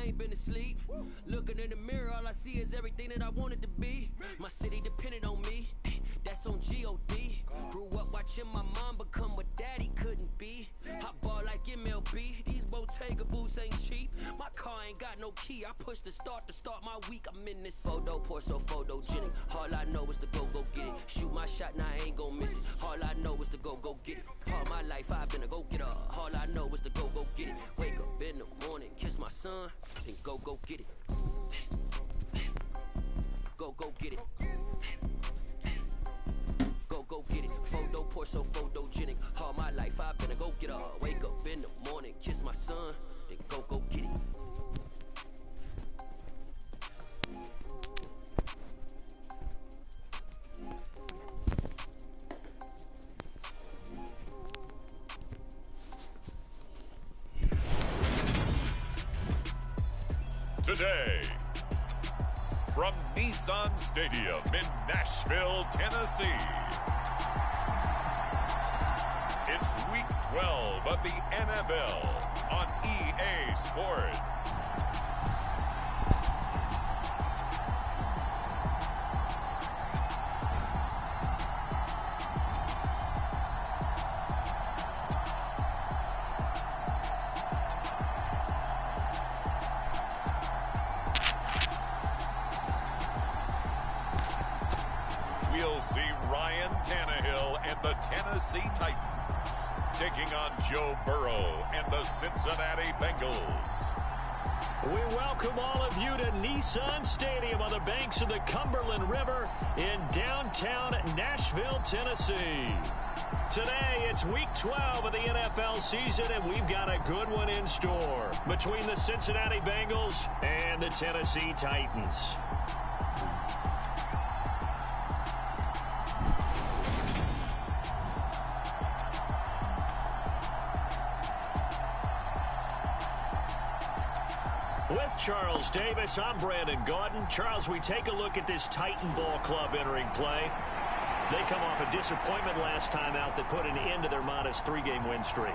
ain't been asleep. Looking in the mirror, all I see is everything that I wanted to be. My city depended on me, that's on G.O.D. Grew up watching my mom become what daddy couldn't be. I ball like MLB, these Bottega boots ain't cheap. My car ain't got no key, I push the start to start my week. I'm in this photo, pour so photogenic. All I know is to go get it. Shoot my shot, now I ain't gon' miss it. All I know is to go get it. All my life I've been a go-getter. All I know is to go get it. Wake up in the morning, kiss my son, then go get it. Go get it. Go get it. Photo, pour so photogenic. All my life I've been a go-getter. Wake up in the morning, kiss my son, then go get it. Today, from Nissan Stadium in Nashville, Tennessee, it's Week 12 of the NFL on EA Sports. We'll see Ryan Tannehill and the Tennessee Titans taking on Joe Burrow and the Cincinnati Bengals. We welcome all of you to Nissan Stadium on the banks of the Cumberland River in downtown Nashville, Tennessee. Today, it's Week 12 of the NFL season, and we've got a good one in store between the Cincinnati Bengals and the Tennessee Titans. With Charles Davis, I'm Brandon Gaudin. Charles, we take a look at this Titan Ball Club entering play. They come off a disappointment last time out that put an end to their modest 3-game win streak.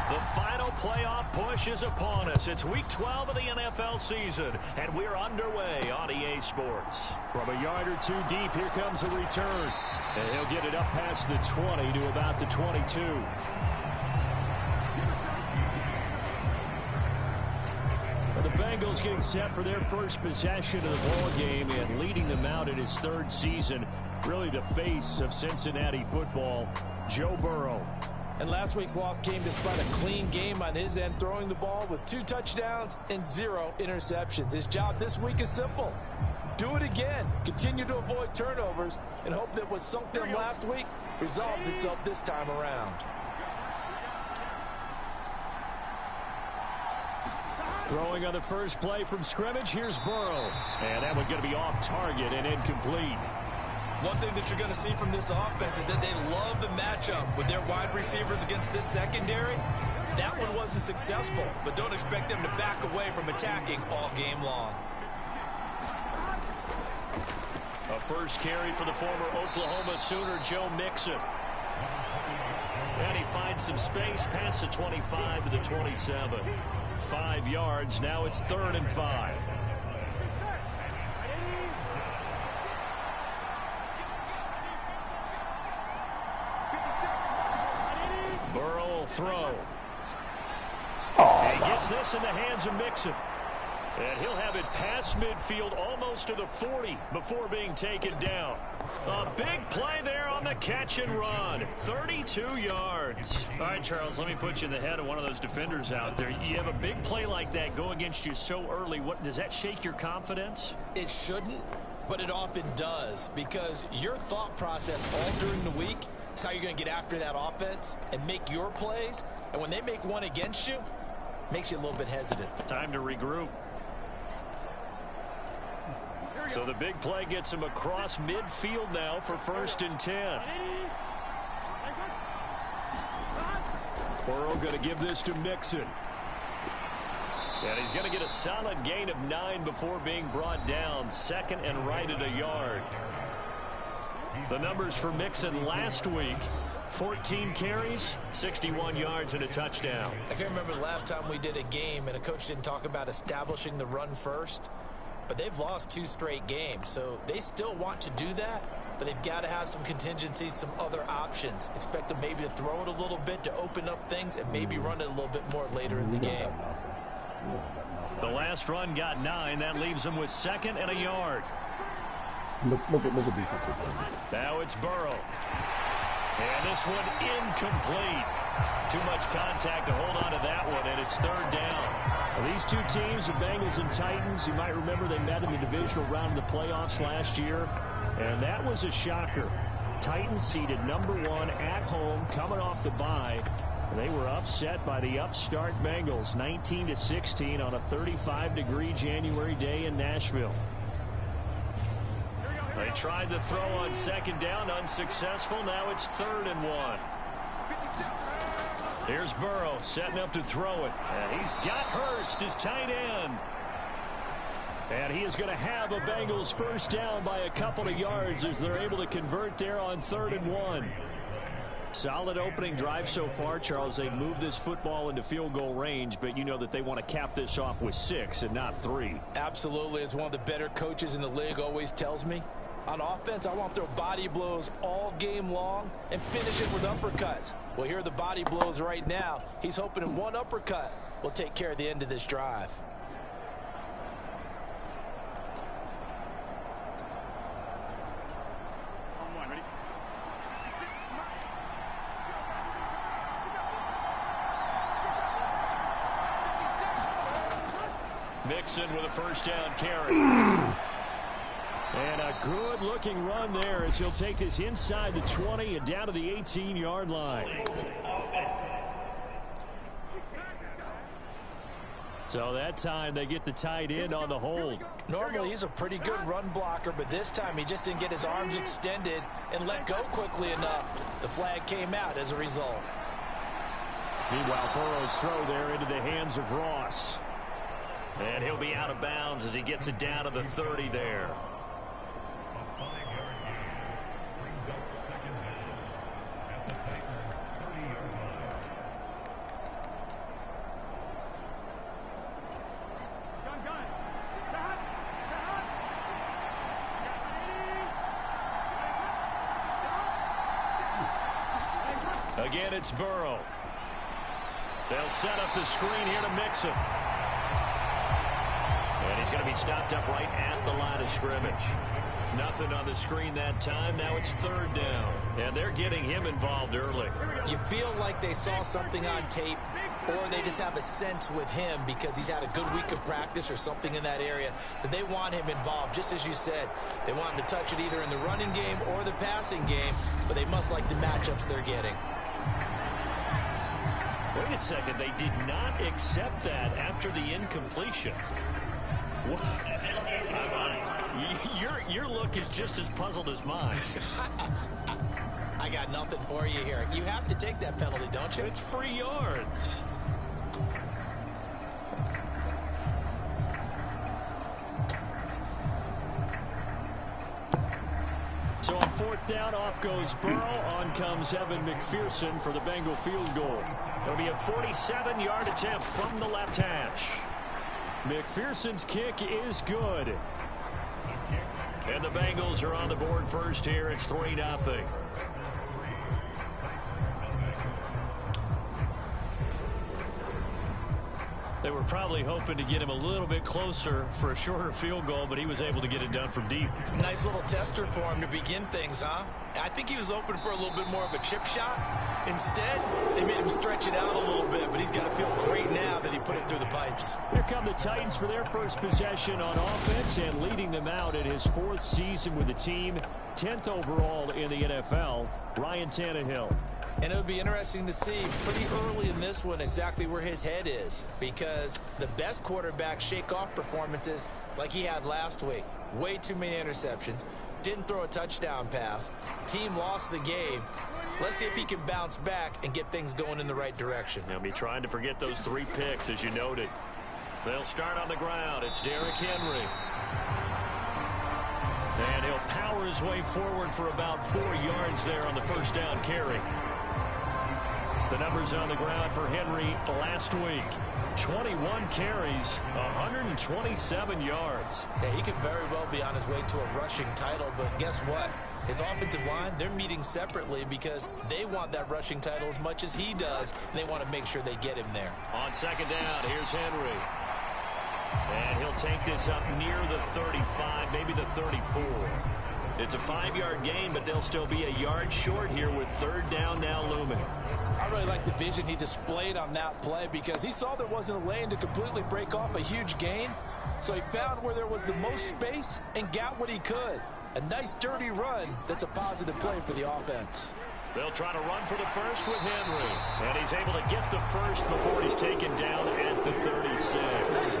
The final playoff push is upon us. It's Week 12 of the NFL season, and we're underway on EA Sports. From a yard or two deep, here comes a return. And he'll get it up past the 20 to about the 22. The Bengals getting set for their first possession of the ball game and leading them out in his third season. Really the face of Cincinnati football, Joe Burrow. And last week's loss came despite a clean game on his end, throwing the ball with 2 touchdowns and 0 interceptions. His job this week is simple. Do it again. Continue to avoid turnovers and hope that what sunk them last week resolves itself this time around. Throwing on the first play from scrimmage, here's Burrow. And that one going to be off target and incomplete. One thing that you're going to see from this offense is that they love the matchup with their wide receivers against this secondary. That one wasn't successful, but don't expect them to back away from attacking all game long. A first carry for the former Oklahoma Sooner, Joe Mixon. And he finds some space past the 25 to the 27. 5 yards. Now it's 3rd and 5. Burrow will throw. And he gets this in the hands of Mixon. And he'll have it past midfield almost to the 40 before being taken down. A big play there on the catch and run. 32 yards. All right, Charles, let me put you in the head of one of those defenders out there. You have a big play like that go against you so early. What does that shake your confidence? It shouldn't, but it often does, because your thought process all during the week is how you're going to get after that offense and make your plays. And when they make one against you, it makes you a little bit hesitant. Time to regroup. So the big play gets him across midfield now for 1st and 10. Burrow going to give this to Mixon. And he's going to get a solid gain of 9 before being brought down. 2nd and right at a yard. The numbers for Mixon last week. 14 carries, 61 yards, and a touchdown. I can't remember the last time we did a game and a coach didn't talk about establishing the run first, but they've lost 2 straight games, so they still want to do that, but they've got to have some contingencies, some other options. Expect them maybe to throw it a little bit to open up things and maybe run it a little bit more later in the game. The last run got 9. That leaves them with 2nd and a yard. Now it's Burrow. And this one incomplete. Too much contact to hold on to that one, and it's 3rd down. Well, these 2 teams, the Bengals and Titans, you might remember they met in the divisional round of the playoffs last year, and that was a shocker. Titans seeded #1 at home, coming off the bye. They were upset by the upstart Bengals, 19-16 on a 35-degree January day in Nashville. They tried the throw on 2nd down, unsuccessful. Now it's 3rd and 1. Here's Burrow setting up to throw it. And he's got Hurst, his tight end. And he is going to have a Bengals first down by a couple of yards as they're able to convert there on 3rd and 1. Solid opening drive so far, Charles. They've moved this football into field goal range, but you know that they want to cap this off with 6 and not 3. Absolutely. As one of the better coaches in the league always tells me, on offense, I want to throw body blows all game long and finish it with uppercuts. Well, here are the body blows right now. He's hoping in one uppercut will take care of the end of this drive. Mixon with a first down carry. And a good-looking run there as he'll take this inside the 20 and down to the 18-yard line. So that time they get the tight end on the hold. Normally he's a pretty good run blocker, but this time he just didn't get his arms extended and let go quickly enough. The flag came out as a result. Meanwhile, Burrow's throw there into the hands of Ross. And he'll be out of bounds as he gets it down to the 30 there. Again, it's Burrow. They'll set up the screen here to Mixon. And he's going to be stopped up right at the line of scrimmage. Nothing on the screen that time. Now it's 3rd down. And they're getting him involved early. You feel like they saw something on tape, or they just have a sense with him because he's had a good week of practice or something in that area that they want him involved. Just as you said, they want him to touch it either in the running game or the passing game, but they must like the matchups they're getting. Wait a second. They did not accept that after the incompletion. What? Your look is just as puzzled as mine. I got nothing for you here. You have to take that penalty, don't you? It's free yards. So on 4th down, off goes Burrow. On comes Evan McPherson for the Bengal field goal. It'll be a 47-yard attempt from the left hash. McPherson's kick is good. And the Bengals are on the board first here. It's 3-0. They were probably hoping to get him a little bit closer for a shorter field goal, but he was able to get it done from deep. Nice little tester for him to begin things, huh? I think he was open for a little bit more of a chip shot. Instead, they made him stretch it out a little bit, but he's got to feel great now that he put it through the pipes. Here come the Titans for their first possession on offense, and leading them out in his 4th season with the team, 10th overall in the NFL, Ryan Tannehill. And it would be interesting to see pretty early in this one exactly where his head is, because the best quarterbacks shake off performances like he had last week. Way too many interceptions. Didn't throw a touchdown pass. Team lost the game. Let's see if he can bounce back and get things going in the right direction. They'll be trying to forget those 3 picks, as you noted. They'll start on the ground. It's Derrick Henry. And he'll power his way forward for about 4 yards there on the first down carry. The numbers on the ground for Henry last week. 21 carries, 127 yards. Yeah, he could very well be on his way to a rushing title, but guess what? His offensive line, they're meeting separately because they want that rushing title as much as he does, and they want to make sure they get him there. On second down, here's Henry. And he'll take this up near the 35, maybe the 34. It's a 5-yard gain, but they'll still be a yard short here with third down now looming. I really like the vision he displayed on that play because he saw there wasn't a lane to completely break off a huge gain. So he found where there was the most space and got what he could. A nice dirty run that's a positive play for the offense. They'll try to run for the first with Henry. And he's able to get the first before he's taken down at the 36.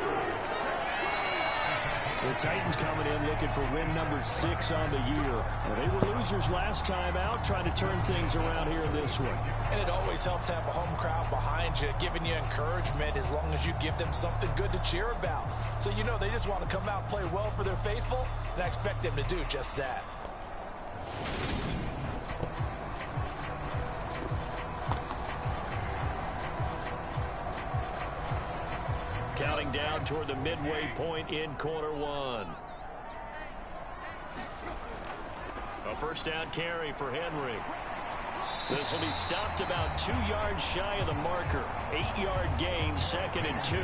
The Titans coming in looking for win number 6 on the year. They were losers last time out, trying to turn things around here in this one. And it always helps to have a home crowd behind you, giving you encouragement as long as you give them something good to cheer about. So you know they just want to come out and play well for their faithful, and I expect them to do just that. Counting down toward the midway point in quarter one. A first down carry for Henry. This will be stopped about 2 yards shy of the marker. 8-yard gain, 2nd and 2.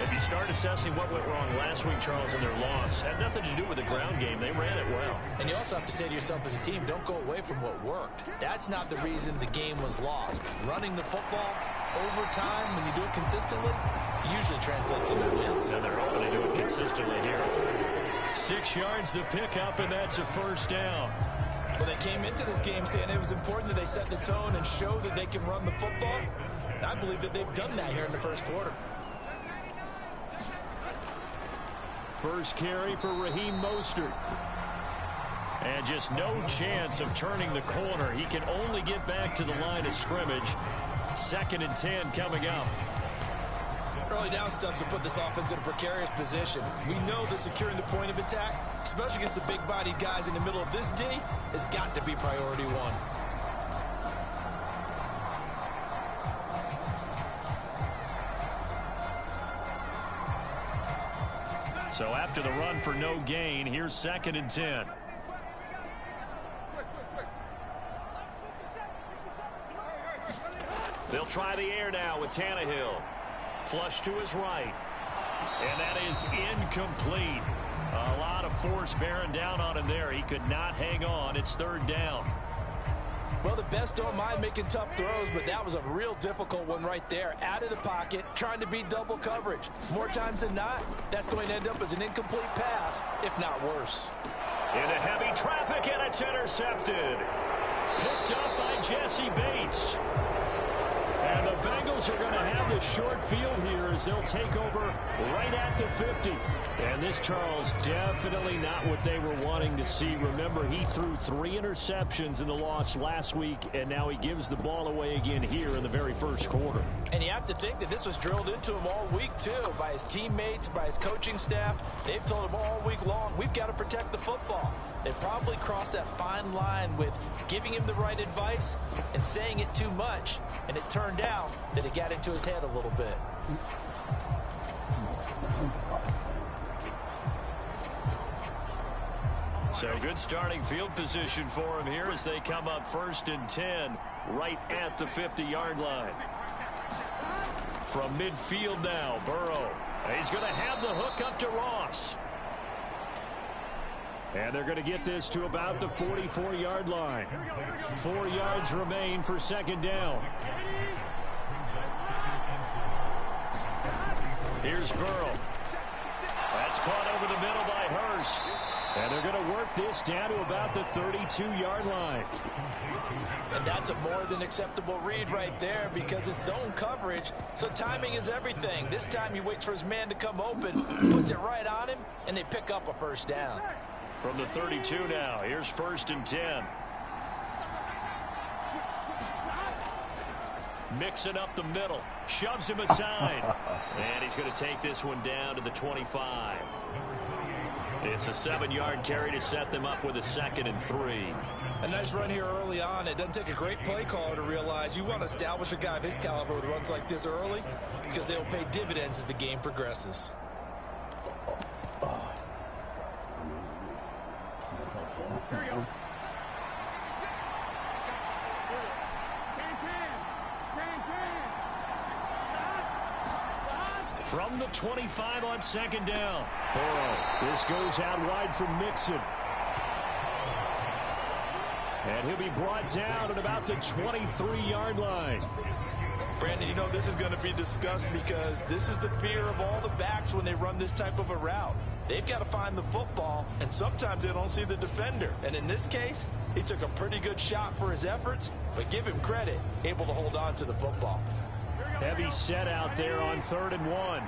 If you start assessing what went wrong last week, Charles, in their loss, had nothing to do with the ground game. They ran it well. And you also have to say to yourself as a team, don't go away from what worked. That's not the reason the game was lost. Running the football over time, when you do it consistently, usually translates into wins. And they're hoping to do it consistently here. 6 yards the pickup, and that's a first down. Well, they came into this game saying it was important that they set the tone and show that they can run the football. And I believe that they've done that here in the first quarter. First carry for Raheem Mostert. And just no chance of turning the corner. He can only get back to the line of scrimmage. 2nd and 10 coming up. Early down stuff to put this offense in a precarious position. We know that securing the point of attack, especially against the big-bodied guys in the middle of this D, has got to be priority one. So after the run for no gain, here's 2nd and 10. They'll try the air now with Tannehill. Flush to his right. And that is incomplete. A lot of force bearing down on him there. He could not hang on. It's 3rd down. Well, the best don't mind making tough throws, but that was a real difficult one right there. Out of the pocket, trying to beat double coverage. More times than not, that's going to end up as an incomplete pass, if not worse. Into heavy traffic, and it's intercepted. Picked up by Jesse Bates. And the Bengals are going to have the short field here as they'll take over right at the 50. And this, Charles, definitely not what they were wanting to see. Remember, he threw 3 interceptions in the loss last week, and now he gives the ball away again here in the very first quarter. And you have to think that this was drilled into him all week, too, by his teammates, by his coaching staff. They've told him all week long, we've got to protect the football. They probably crossed that fine line with giving him the right advice and saying it too much, and it turned out that it got into his head a little bit. So good starting field position for him here as they come up 1st and 10 right at the 50-yard line. From midfield now, Burrow. He's going to have the hook up to Ross. And they're going to get this to about the 44-yard line. 4 yards remain for 2nd down. Here's Burrow. That's caught over the middle by Hurst. And they're going to work this down to about the 32-yard line. And that's a more than acceptable read right there because it's zone coverage, so timing is everything. This time he waits for his man to come open, puts it right on him, and they pick up a first down. From the 32 now, here's 1st and 10. Mixing up the middle, shoves him aside. And he's going to take this one down to the 25. It's a 7-yard carry to set them up with a 2nd and 3. A nice run here early on. It doesn't take a great play caller to realize you want to establish a guy of his caliber with runs like this early because they'll pay dividends as the game progresses. Here we go. From the 25 on 2nd down. Burrow. This goes out wide from Mixon. And he'll be brought down at about the 23-yard line. Brandon, you know this is going to be discussed because this is the fear of all the backs when they run this type of a route. They've got to find the football, and sometimes they don't see the defender. And in this case, he took a pretty good shot for his efforts, but give him credit, able to hold on to the football. Heavy set out there on 3rd and 1.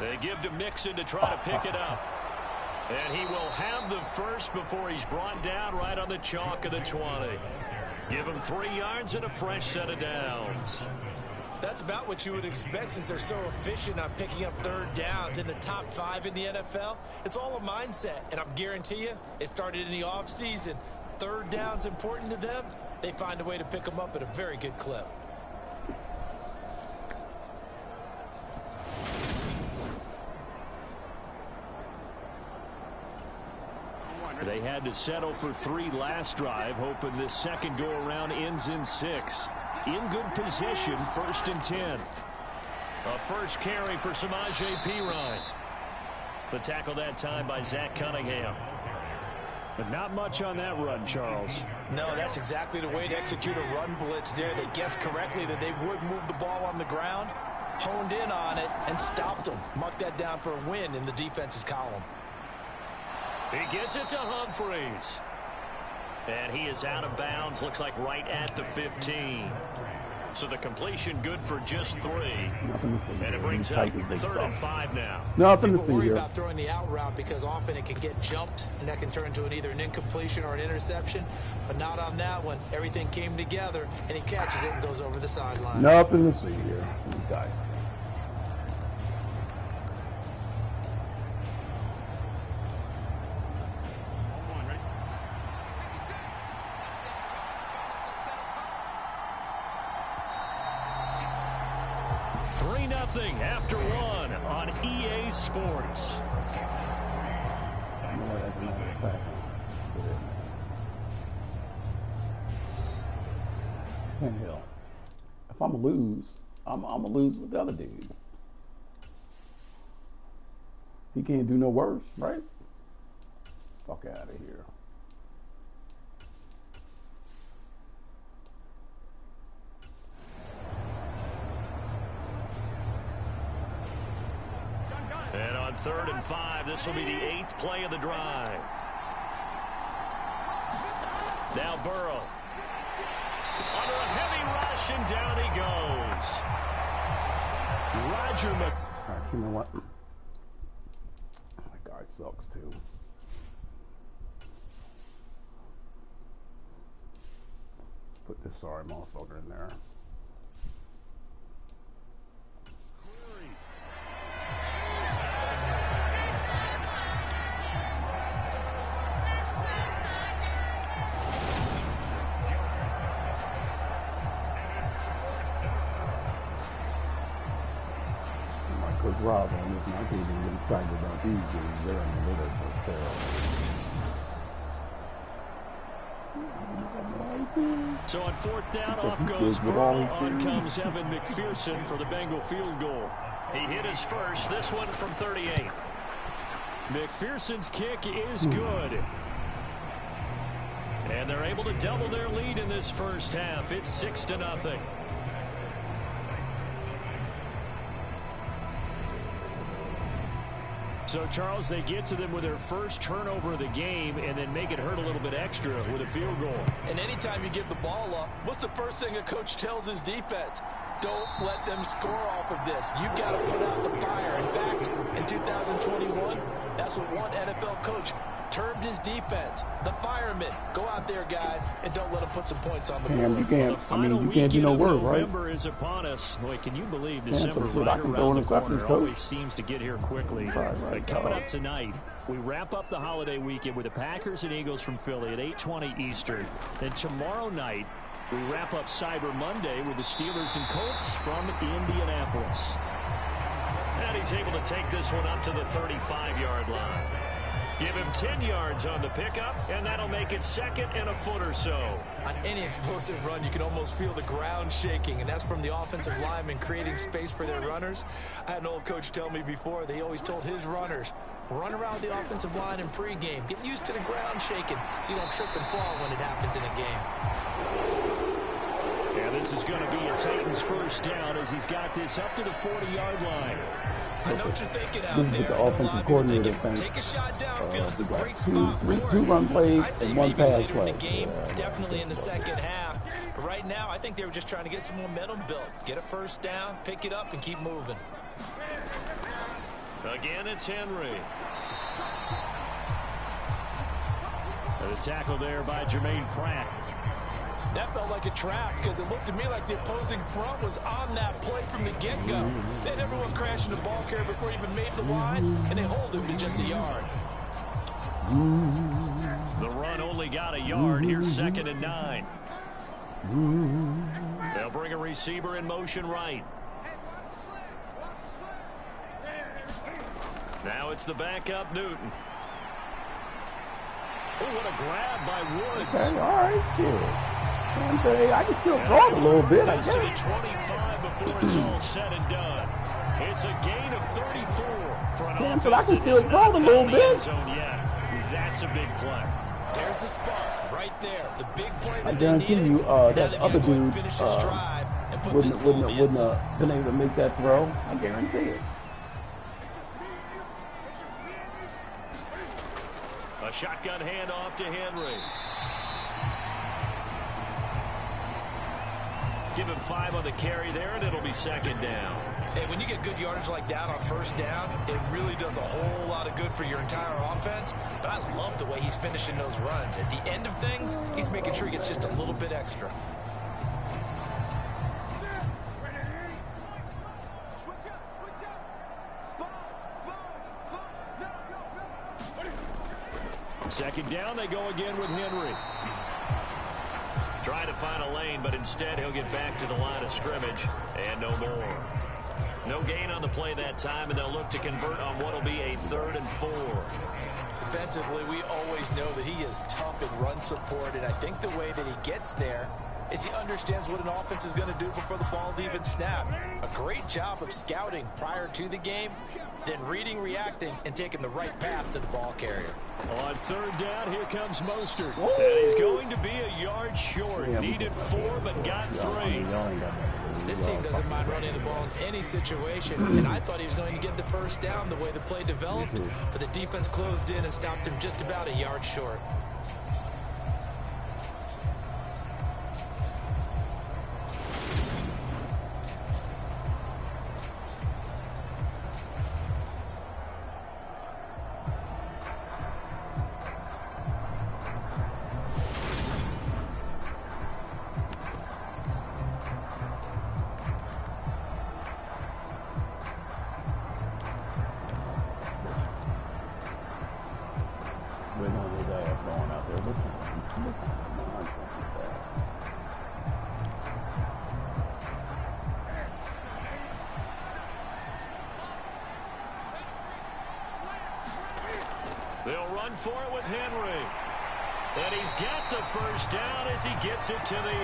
They give to Mixon to try to pick it up. And he will have the first before he's brought down right on the chalk of the 20. Give him 3 yards and a fresh set of downs. That's about what you would expect since they're so efficient on picking up 3rd downs in the top 5 in the NFL. It's all a mindset, and I'm guarantee you it started in the offseason. 3rd down's important to them. They find a way to pick them up at a very good clip. They had to settle for 3 last drive, hoping this second go-around ends in 6. In good position, 1st and 10. A first carry for Samaje Perine. The tackle that time by Zach Cunningham. But not much on that run, Charles. No, that's exactly the way to execute a run blitz there. They guessed correctly that they would move the ball on the ground, honed in on it, and stopped them. Mark that down for a win in the defense's column. He gets it to Humphreys. And he is out of bounds, looks like right at the 15. So the completion good for just 3. And it brings up 3rd and 5 now. Nothing to People see worry here. about throwing the out route because often it can get jumped, and that can turn into either an incompletion or an interception. But not on that one. Everything came together, and he catches it and goes over the sideline. Nothing to see here. These guys. After 1 on EA Sports. Hell, if I'm going to lose, I'm going to lose with the other dude. He can't do no worse, right? Fuck out of here. And on 3rd and 5, this will be the 8th play of the drive. Now Burrow. Under a heavy rush, and down he goes. Roger All right, you know what? My guard sucks too. Put this sorry motherfucker in there. Drive on this, and I can't even get excited about these games. They're in the middle of So on 4th down, off goes Burrow. On comes Evan McPherson for the Bengal field goal. He hit his first, this one from 38. McPherson's kick is good. And they're able to double their lead in this first half. It's 6-0. So, Charles, they get to them with their first turnover of the game and then make it hurt a little bit extra with a field goal. And anytime you give the ball up, what's the first thing a coach tells his defense? Don't let them score off of this. You've got to put out the fire. In fact, in 2021, that's what one NFL coach Perturbed his defense. The firemen. Go out there, guys, and don't let them put some points on the board. You can't, you can't do no work, right? November is upon us. Boy, can you believe Yeah, December so right I can around go the corner coach. always seems to get here quickly. Right, But coming up tonight, we wrap up the holiday weekend with the Packers and Eagles from Philly at 8:20 Eastern. Then tomorrow night, we wrap up Cyber Monday with the Steelers and Colts from Indianapolis. And he's able to take this one up to the 35-yard line. Give him 10 yards on the pickup, and that'll make it second and a foot or so. On any explosive run, you can almost feel the ground shaking, and that's from the offensive linemen creating space for their runners. I had an old coach tell me before, they always told his runners, run around the offensive line in pregame. Get used to the ground shaking so you don't trip and fall when it happens in a game. Yeah, this is going to be a Titans first down as he's got this up to the 40-yard line. I know what you're thinking out This is there. the offensive coordinator thing. Take a shot downfield. It's a We got great spot for two it. run plays I'd say and one maybe pass later play. in the game, definitely in the second half. But right now, I think they were just trying to get some momentum built. Get a first down, pick it up, and keep moving. Again, it's Henry. And a tackle there by Jermaine Pratt. That felt like a trap because it looked to me like the opposing front was on that play from the get-go. They had everyone crashing the ball carrier before he even made the line, and they hold him to just a yard. The run only got a yard. Here's second and 9. They'll bring a receiver in motion right. Now it's the backup, Newton. Oh, what a grab by Woods. Okay, all right, shit. I'm saying I can still throw it a little bit. I Gets to the guess. 25 before it's all said and done. It's a gain of 34 for an Damn, offense but I can that still has throw not it a little found the bit. end zone yet. That's a big play. There's the spark right there. The big play I that they guarantee needed. you, Now that they've other got to go and dude finish this drive and put this ball in the end wouldn't zone. been able to make that throw. I guarantee it. A shotgun handoff to Henry. Give him 5 on the carry there, and it'll be second down. Hey, when you get good yardage like that on first down, it really does a whole lot of good for your entire offense. But I love the way he's finishing those runs. At the end of things, he's making sure he gets just a little bit extra. Second down, they go again with Henry. Trying to find a lane, but instead he'll get back to the line of scrimmage, and no more. No gain on the play that time, and they'll look to convert on what will be a 3rd and 4. Defensively, we always know that he is tough in run support, and I think the way that he gets there is he understands what an offense is going to do before the ball's even snapped. A great job of scouting prior to the game, then reading, reacting, and taking the right path to the ball carrier. On 3rd down, here comes Mostert. And he's going to be a yard short. Yeah, Needed 4, but got 3. Y'all ain't got that. This team doesn't mind running the ball in any situation, and I thought he was going to get the first down the way the play developed, but the defense closed in and stopped him just about a yard short. Waiting on his ass going out there. What kind of nonsense is that? They'll run for it with Henry. And he's got the first down as he gets it to the 8.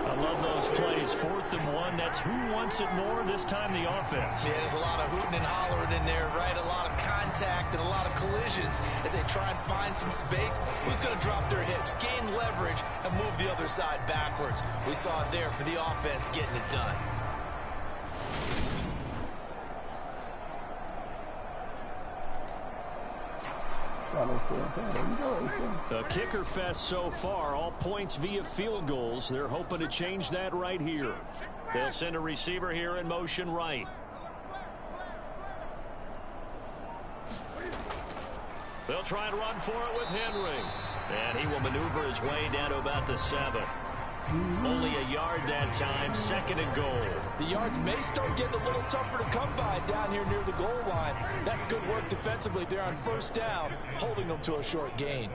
I love those plays. 4th and 1. That's who wants it more, this time the offense. Yeah, there's a lot of hooting and hollering in there, right? A lot of contact and a lot of collisions as they try and find some space. Who's going to drop their hips, gain leverage, and move the other side backwards? We saw it there for the offense getting it done. A kicker fest so far, all points via field goals. They're hoping to change that right here. They'll send a receiver here in motion right. They'll try and run for it with Henry. And he will maneuver his way down to about the 7. Only a yard that time, 2nd and goal. The yards may start getting a little tougher to come by down here near the goal line. That's good work defensively there on 1st down, holding them to a short gain.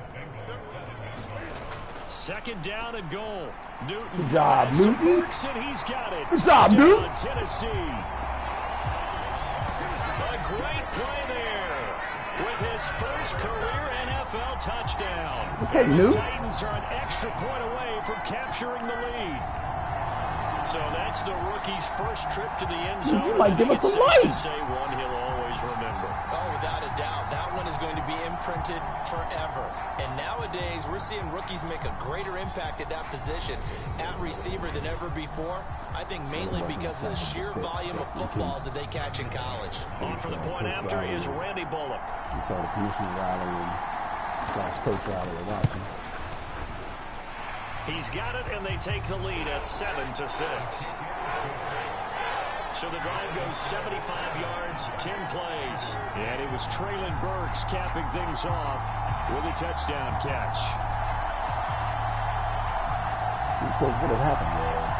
2nd down and goal. Newton. Good job, Newton. And he's got it. Good job, Newton. Tennessee. A great play there with his first career NFL touchdown. Okay, the Newton. Titans are an extra point away from capturing the lead. So that's the rookie's first trip to the end zone. You might give us some safe light. to say one he'll always remember. Oh, without a doubt. That one is going to be imprinted forever. And nowadays, we're seeing rookies make a greater impact at that position at receiver than ever before. I think mainly because of the sheer volume of footballs that they catch in college. On for the point after is Randy Bullock. You saw the commissioner rally and coach rally are watching. He's got it, and they take the lead at 7-6. So the drive goes 75 yards, 10 plays. And it was Traylon Burks capping things off with a touchdown catch. Because what had happened there?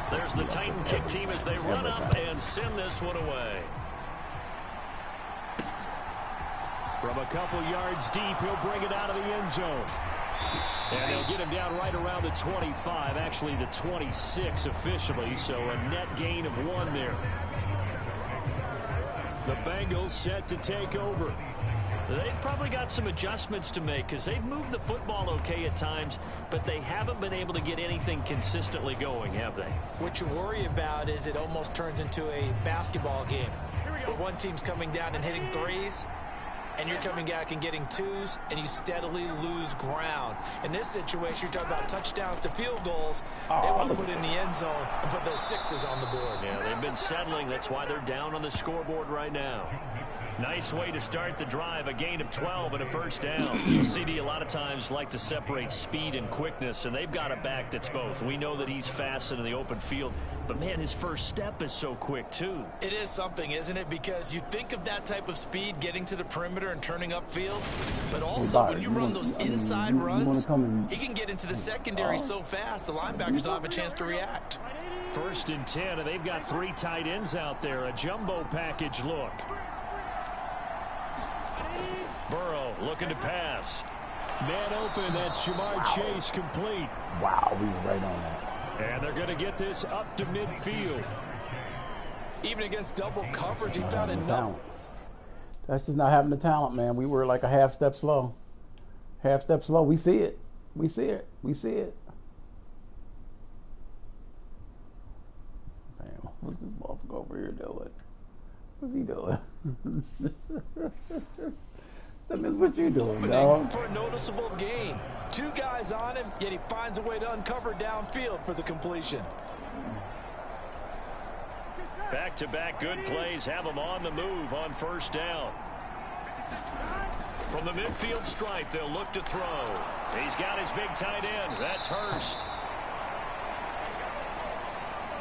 There's the Titan kick team as they run up and send this one away. From a couple yards deep, he'll bring it out of the end zone. And they'll get him down right around the 25, actually the 26 officially, so a net gain of 1 there. The Bengals set to take over. They've probably got some adjustments to make because they've moved the football okay at times, but they haven't been able to get anything consistently going, have they? What you worry about is it almost turns into a basketball game where one team's coming down and hitting threes, and you're coming back and getting 2s, and you steadily lose ground. In this situation, you're talking about touchdowns to field goals. They want to put in the end zone and put those 6s on the board. Yeah, they've been settling. That's why they're down on the scoreboard right now. Nice way to start the drive, a gain of 12 and a first down. CD a lot of times like to separate speed and quickness, and they've got a back that's both. We know that he's fast in the open field, but, man, his first step is so quick, too. It is something, isn't it? Because you think of that type of speed getting to the perimeter and turning upfield, but also when you run those inside runs, he can get into the secondary so fast the linebackers don't have a chance to react. 1st and 10, and they've got 3 tight ends out there, a jumbo package look. Burrow looking to pass. Man open, that's Jamar Chase complete. Wow, we were right on that. And they're going to get this up to midfield. Even against double coverage, he found enough. That's just not having the talent, man. We were like a half step slow. Half step slow. We see it. We see it. We see it. Man, what's this motherfucker over here doing? What's he doing? That means what you doing, dog? For a noticeable gain. 2 guys on him, yet he finds a way to uncover downfield for the completion. Back-to-back good plays have him on the move on first down. From the midfield stripe, they'll look to throw. He's got his big tight end. That's Hurst.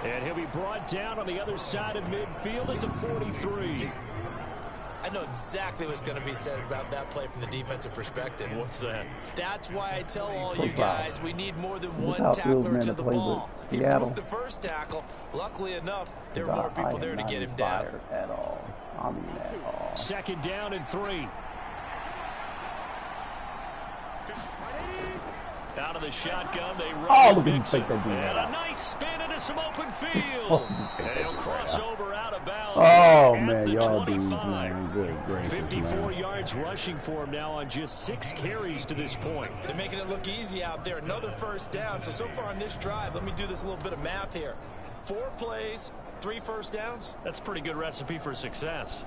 And he'll be brought down on the other side of midfield at the 43. I know exactly what's going to be said about that play from the defensive perspective. What's that? That's why I tell all you guys we need more than one tackler to the ball. He broke the first tackle. Luckily enough, there were more people there to get him down. At all. I mean, at all. 2nd down and 3. Out of the shotgun, they run Mixon. And a nice spin into some open field. And he'll cross over out of bounds. Oh, man, y'all dudes, man. Good gracious, 54 yards rushing for him now on just 6 carries to this point. They're making it look easy out there. Another first down. So far on this drive, let me do this little bit of math here. 4 plays, 3 first downs. That's a pretty good recipe for success.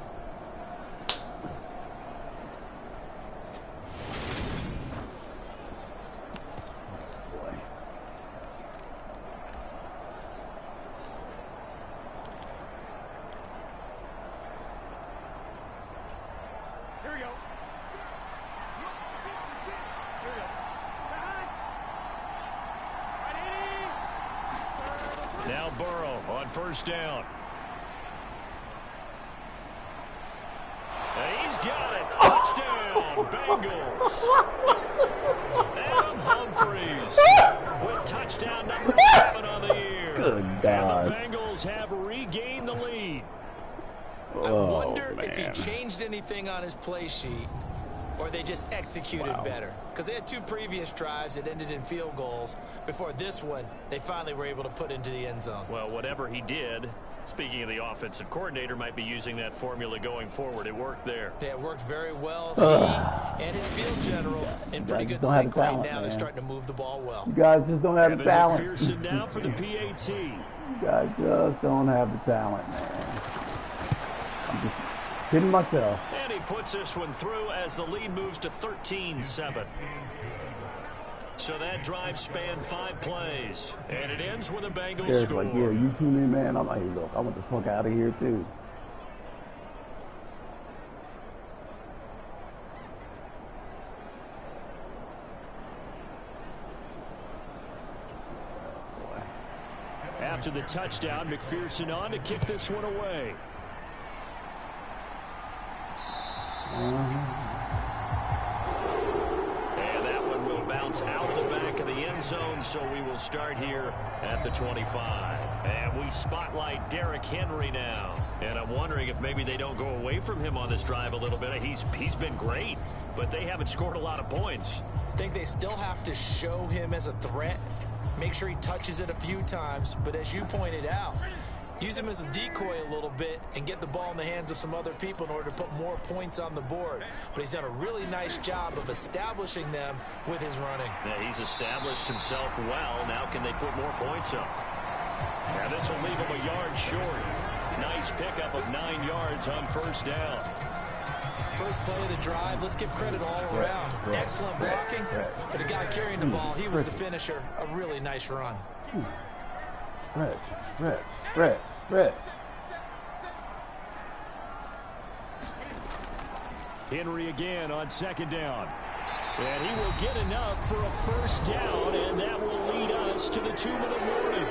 on first down. And he's got it. Touchdown, Bengals. Adam Humphries with touchdown number 7 on the year. Good God. And the Bengals have regained the lead. I wonder if he changed anything on his play sheet or they just executed better. Because they had 2 previous drives that ended in field goals. Before this one, they finally were able to put into the end zone. Well, whatever he did, speaking of the offensive coordinator, might be using that formula going forward. It worked there. Yeah, it worked very well. He and his field general in pretty good sync right now. They're starting to move the ball well. You guys just don't have the talent. McPherson now for the PAT. You guys just don't have the talent, man. I'm just kidding myself. And he puts this one through as the lead moves to 13-7. So that drive spanned 5 plays, and it ends with a Bengals score. Like, yeah, you tune in, man. I'm like, hey, look, I want the fuck out of here, too. After the touchdown, McPherson on to kick this one away. And that one will bounce out of the back of the end zone, so we will start here at the 25. And we spotlight Derrick Henry now. And I'm wondering if maybe they don't go away from him on this drive a little bit. He's been great, but they haven't scored a lot of points. I think they still have to show him as a threat. Make sure he touches it a few times, but as you pointed out, use him as a decoy a little bit and get the ball in the hands of some other people in order to put more points on the board. But he's done a really nice job of establishing them with his running. Yeah, he's established himself well. Now can they put more points up? Now this will leave him a yard short. Nice pickup of 9 yards on first down. First play of the drive, let's give credit all around. Excellent blocking, but the guy carrying the ball, he was the finisher. A really nice run. Stretch. Henry again on second down. And he will get enough for a first down, and that will lead us to the tune of the morning.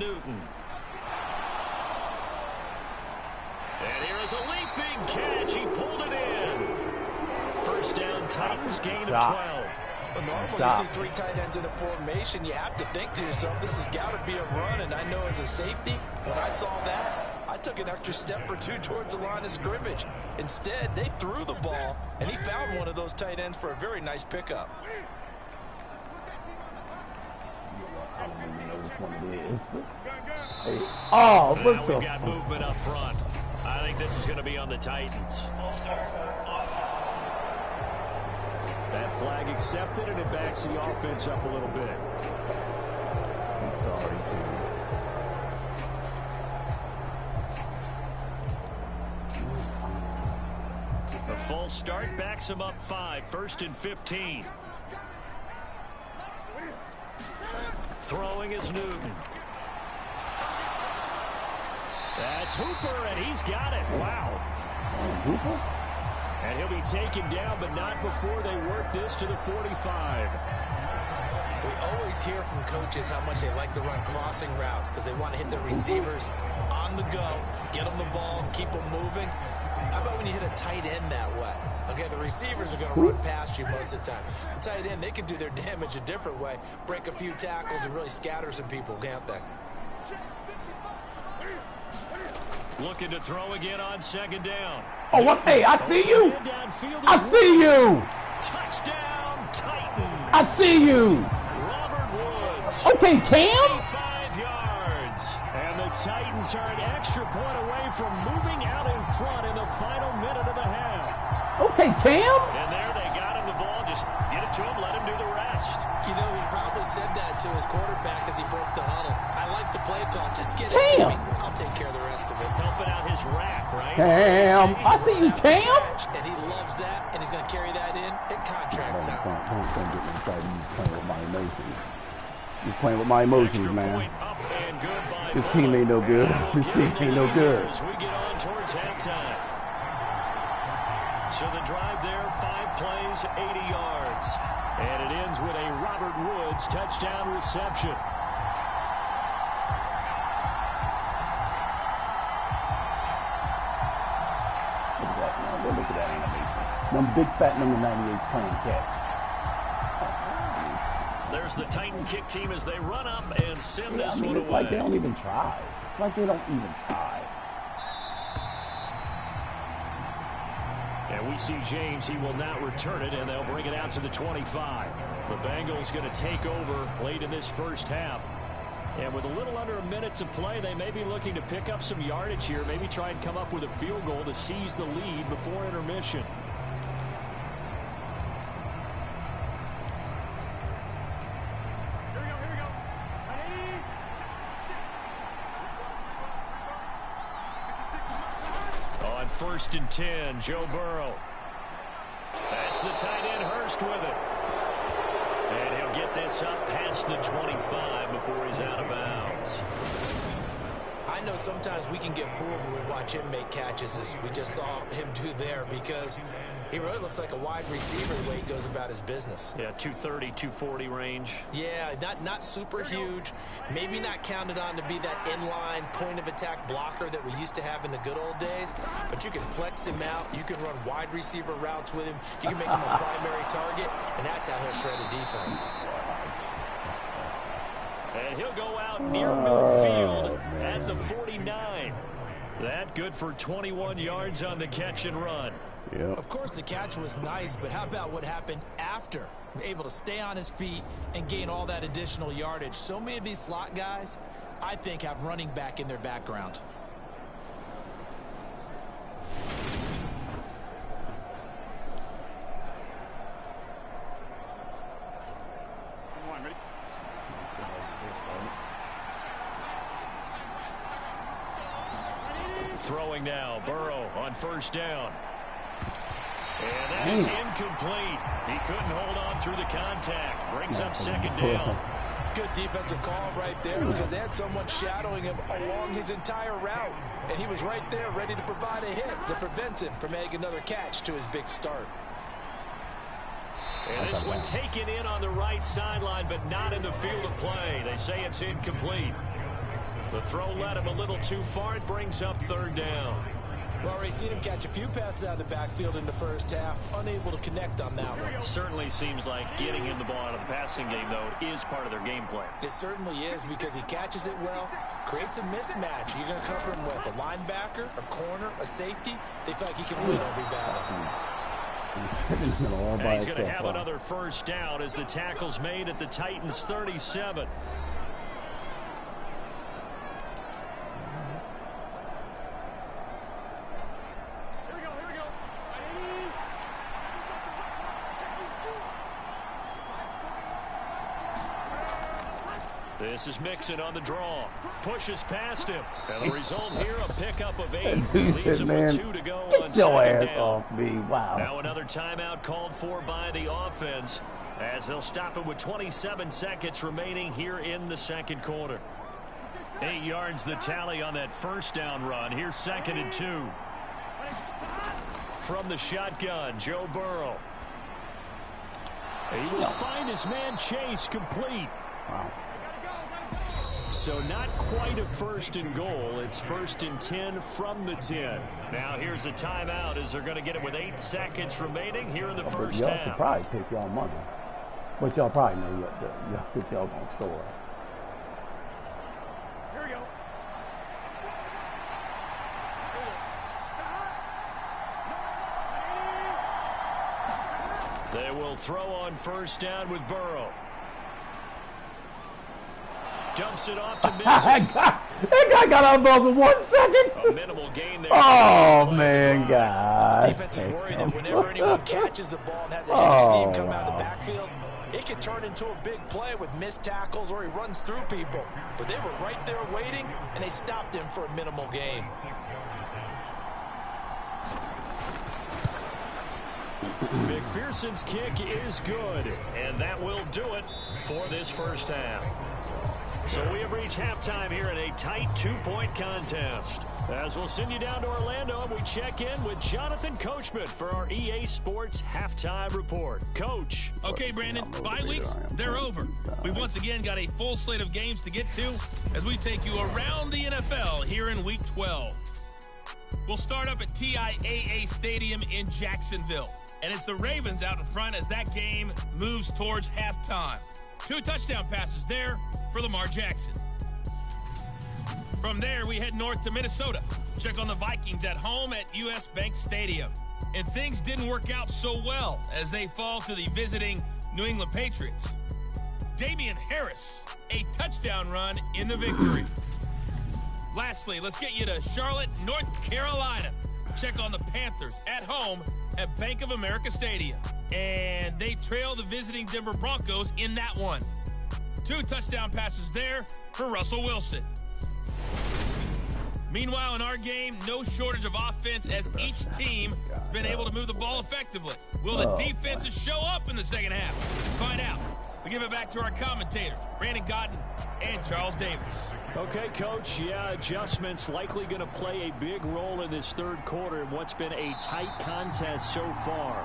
Newton. And here is a leaping catch. He pulled it in. First down, Titans, gain of 12. But normally you see 3 tight ends in a formation, you have to think to yourself, this has got to be a run. And I know as a safety, when I saw that, I took an extra step or 2 towards the line of scrimmage. Instead, they threw the ball, and he found one of those tight ends for a very nice pickup. I don't even know which one it is. Hey. Oh, now we've got movement up front. I think this is going to be on the Titans. That flag accepted, and it backs the offense up a little bit. I'm sorry, too. The false start backs him up 5, 1st and 15. Throwing is Newton. That's Hooper, and he's got it. Wow. Hooper? And he'll be taken down, but not before they work this to the 45. We always hear from coaches how much they like to run crossing routes because they want to hit their receivers on the go, get them the ball, keep them moving. How about when you hit a tight end that way? Okay, the receivers are going to run past you most of the time. The tight end, they can do their damage a different way, break a few tackles and really scatter some people, can't they? Looking to throw again on second down. Oh, what? Hey, I see you. I see you. Touchdown, Titans. I see you. Robert Woods. Okay, Cam. 5 yards. And the Titans are an extra point away from moving out in front in the final minute of the half. Okay, Cam. And there they got him the ball. Just get it to him, let him do the rest. You know, he probably said that to his quarterback as he broke the huddle. I like the play call. Just get it to me. I'll I'll take care of the rest of it. Helping out his rack, right? Cam, I see you, Cam. And he loves that, and he's going to carry that in at contract time. Don't get me started. He's playing with my emotions. He's playing with my emotions, man. This team ain't no good. This team ain't no good. As we get on towards halftime. So the drive there, 5 plays, 80 yards. And it ends with a Robert Woods touchdown reception. Look at that animation. Them big fat number 98's playing catch. There's the Titan kick team as they run up and send this one it's away. like they don't even try. It's like they don't even try. And we see James. He will not return it, and they'll bring it out to the 25. The Bengals going to take over late in this first half. And with a little under a minute to play, they may be looking to pick up some yardage here, maybe try and come up with a field goal to seize the lead before intermission. On 1st and 10, Joe Burrow. That's the tight end, Hurst, with it. And he'll get this up past the 25 before he's out of bounds. I know sometimes we can get fooled when we watch him make catches, as we just saw him do there, because he really looks like a wide receiver the way he goes about his business. Yeah, 230, 240 range. Yeah, not super huge. Maybe not counted on to be that inline point-of-attack blocker that we used to have in the good old days, but you can flex him out. You can run wide receiver routes with him. You can make him a primary target, and that's how he'll shred a defense. And he'll go out near midfield at the 49. That good for 21 yards on the catch and run. Yep. Of course, the catch was nice, but how about what happened after? Able to stay on his feet and gain all that additional yardage. So many of these slot guys, I think, have running back in their background. Throwing now, Burrow on 1st down. And that is incomplete. He couldn't hold on through the contact. Brings up 2nd down. Good defensive call right there, because they had someone shadowing him along his entire route. And he was right there ready to provide a hit that prevents him from making another catch to his big start. And this one taken in on the right sideline, but not in the field of play. They say it's incomplete. The throw led him a little too far. It brings up 3rd down. We've already seen him catch a few passes out of the backfield in the first half, unable to connect on that one. Certainly seems like getting him the ball out of the passing game, though, is part of their game plan. It certainly is, because he catches it well, creates a mismatch. You're going to cover him with a linebacker, a corner, a safety. They feel like he can win every battle. And he's going to have another 1st down as the tackle's made at the Titans' 37. This is Mixon on the draw. Pushes past him. And the result here, a pickup of 8. Leaves him with 2 to go on 2nd down. Off me. Wow. Now another timeout called for by the offense, as they'll stop it with 27 seconds remaining here in the 2nd quarter. 8 yards the tally on that 1st down run. Here's 2nd and 2. From the shotgun, Joe Burrow. He will find his man Chase complete. Wow. So not quite a 1st and goal. It's 1st and 10 from the 10. Now here's a timeout as they're going to get it with 8 seconds remaining here in the first y'all half. should probably take y'all money. But y'all probably know y'all going to score. Here we go. They will throw on 1st down with Burrow. Dumps it off to Mixon. That guy got out of bounds in 1 second. A minimal gain there. Oh, man, God. Defense is worried that whenever anyone catches the ball and has a hit scheme come out of the backfield, it could turn into a big play with missed tackles or he runs through people. But they were right there waiting, and they stopped him for a minimal gain. McPherson's kick is good, and that will do it for this first half. So we have reached halftime here in a tight 2-point contest. As we'll send you down to Orlando, and we check in with Jonathan Coachman for our EA Sports Halftime Report. Coach. Okay, Brandon, bye weeks, they're over. We've once again got a full slate of games to get to as we take you around the NFL here in Week 12. We'll start up at TIAA Stadium in Jacksonville. And it's the Ravens out in front as that game moves towards halftime. 2 touchdown passes there for Lamar Jackson. From there, we head north to Minnesota. Check on the Vikings at home at US Bank Stadium. And things didn't work out so well as they fall to the visiting New England Patriots. Damian Harris, a touchdown run in the victory. Lastly, let's get you to Charlotte, North Carolina. Check on the Panthers at home at Bank of America Stadium. And they trail the visiting Denver Broncos in that one. 2 touchdown passes there for Russell Wilson. Meanwhile, in our game, no shortage of offense as each team been able to move the ball effectively. Will the defenses show up in the second half? Find out. We give it back to our commentators, Brandon Godden and Charles Davis. Okay, Coach, adjustments likely going to play a big role in this third quarter in what's been a tight contest so far.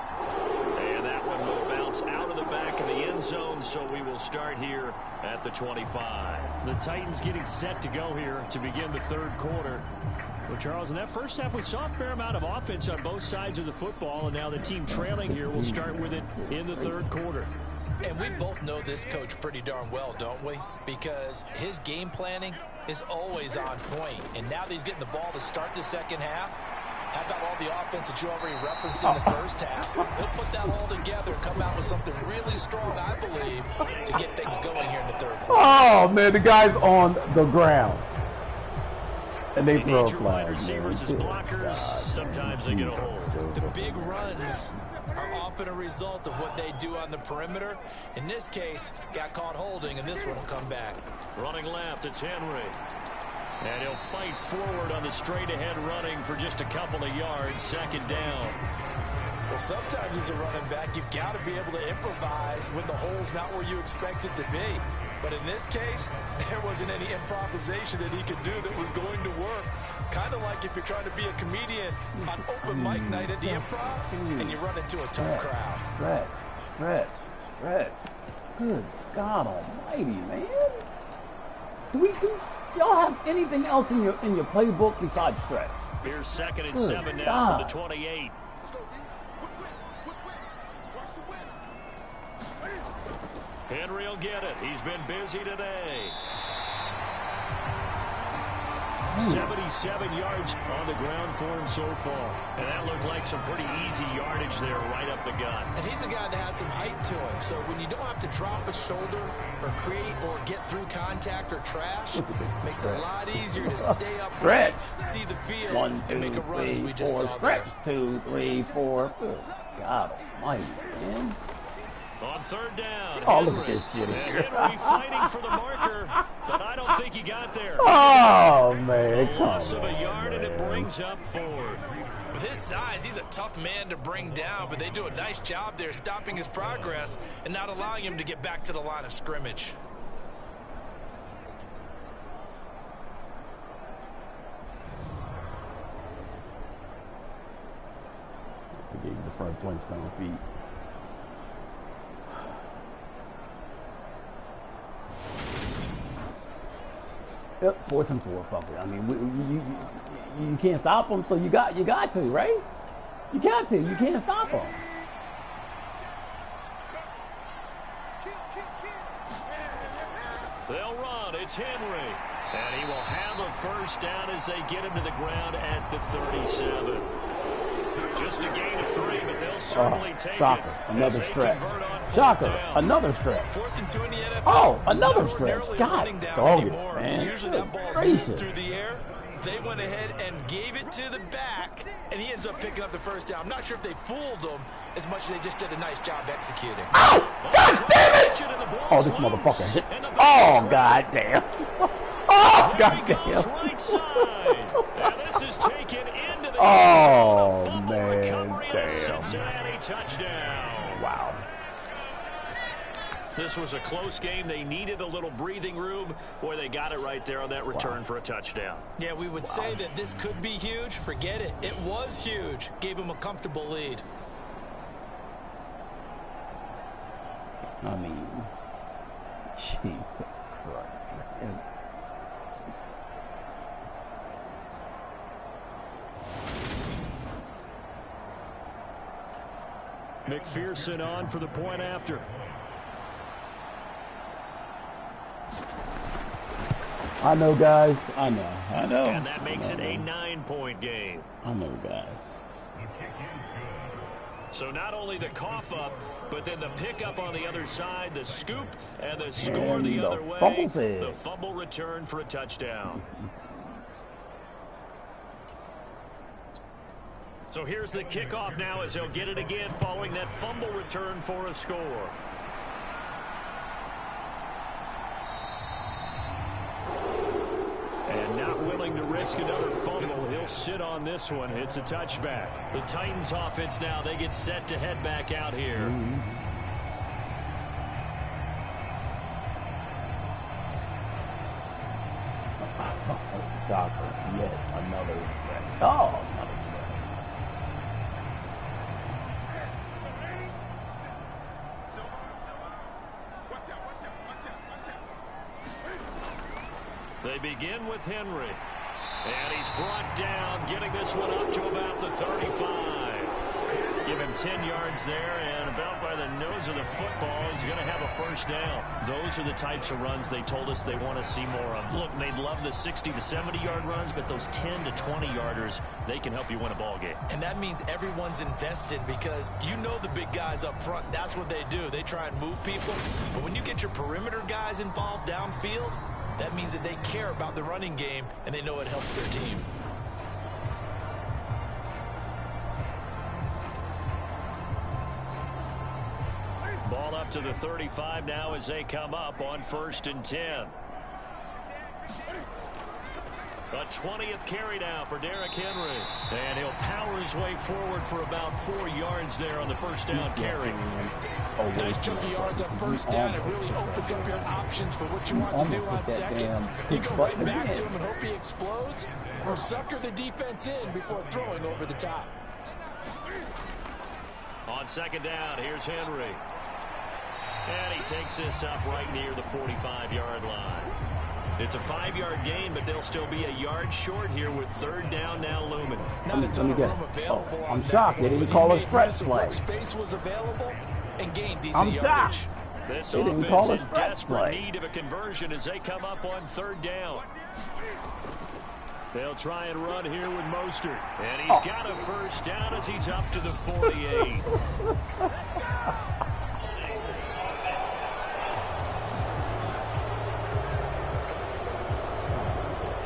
And that one will bounce out of the back of the end zone, so we will start here at the 25. The Titans getting set to go here to begin the third quarter. Well, Charles, in that first half, we saw a fair amount of offense on both sides of the football, and now the team trailing here will start with it in the third quarter. And we both know this coach pretty darn well, don't we? Because his game planning is always on point. And now that he's getting the ball to start the second half, how about all the offense that you already referenced in the first half? He'll put that all together and come out with something really strong, I believe, to get things going here in the third quarter. Oh, man, the guy's on the ground. And they throw a flag. Receivers as blockers, sometimes they get a hold. The big runs are often a result of what they do on the perimeter. In this case, got caught holding, and this one will come back. Running left, it's Henry. And he'll fight forward on the straight-ahead running for just a couple of yards, second down. Well, sometimes as a running back, you've got to be able to improvise when the hole's not where you expect it to be. But in this case, there wasn't any improvisation that he could do that was going to work. Kind of like if you're trying to be a comedian on open mic night at the Improv and you run into a tough crowd. Stretch. Good God almighty, man. Do y'all have anything else in your playbook besides stretch? Here's 2nd and 7 now from the 28. Henry will get it. He's been busy today. 77 yards on the ground for him so far. And that looked like some pretty easy yardage there right up the gut. And he's a guy that has some height to him. So when you don't have to drop a shoulder or create or get through contact or trash, it makes it a lot easier to stay upright, see the field, 1, 2, and make a run 3, as we just 4, saw stretch. there. 2, 3, 4. Good God almighty, man. On third down, Oh, Henry. look at this shit here. Henry fighting for the marker, but I don't think he got there. Oh, man, come on. Loss of a yard, and it brings up 4th. With his size, he's a tough man to bring down, but they do a nice job there stopping his progress and not allowing him to get back to the line of scrimmage. They gave you the front Flintstone feet. Yep, 4th and 4, fuck it. I mean, you can't stop them, so you got to, right? You got to. You can't stop them. They'll run. It's Henry. And he will have a first down as they get him to the ground at the 37. Just a gain of 3, but they'll certainly take shocker. it. Another stretch. Shocker. Another stretch. 4th and 2 in the NFL. Oh, another stretch. God, down dog it, anymore. man. Usually that ball's gracious. moved through the air. They went ahead and gave it to the back, and he ends up picking up the first down. I'm not sure if they fooled him as much as they just did a nice job executing. Ow! God damn it! Oh, this motherfucker hit. Oh, god damn. Oh, god damn. Right side. And this is taken into the Oh, fumble man, recovery and a damn. Cincinnati touchdown. Wow. This was a close game. They needed a little breathing room. Boy, they got it right there on that return for a touchdown. Yeah, we would say that this could be huge. Forget it. It was huge. Gave him a comfortable lead. I mean, Jesus Christ. Man. McPherson on for the point after. I know, guys. I know. And that makes it a 9-point game. I know, guys. So not only the cough up, but then the pickup on the other side, the scoop, and the score And the the other way. fumble's it. The fumble return for a touchdown. So here's the kickoff now as he'll get it again following that fumble return for a score. And not willing to risk another fumble, he'll sit on this one. It's a touchback. The Titans offense now, they get set to head back out here. Doctor, yet another threat. Oh, another threat. They begin with Henry. And he's brought down, getting this one up to about the 35. Give him 10 yards there, and about by the nose of the football, he's going to have a first down. Those are the types of runs they told us they want to see more of. Look, they'd love the 60 to 70-yard runs, but those 10 to 20-yarders, they can help you win a ball game. And that means everyone's invested because you know the big guys up front, that's what they do. They try and move people. But when you get your perimeter guys involved downfield, that means that they care about the running game, and they know it helps their team. Ball up to the 35 now as they come up on 1st and 10. A 20th carry now for Derrick Henry. And he'll power his way forward for about 4 yards there on the first down carry. Nice chunky yards on first down. It really opens up your options for what you want to do on second. You go right back to him and hope he explodes, or sucker the defense in before throwing over the top. On second down, here's Henry. And he takes this up right near the 45-yard line. It's a 5-yard gain, but they'll still be a yard short here with 3rd down now looming. Not a ton of room available. Oh, I'm shocked they didn't call a stretch play. Space was available and gained decent I'm yardage. shocked. This They didn't offense call a in stretch desperate play. need of a conversion as they come up on 3rd down. They'll try and run here with Mostert. And he's got a first down as he's up to the 48.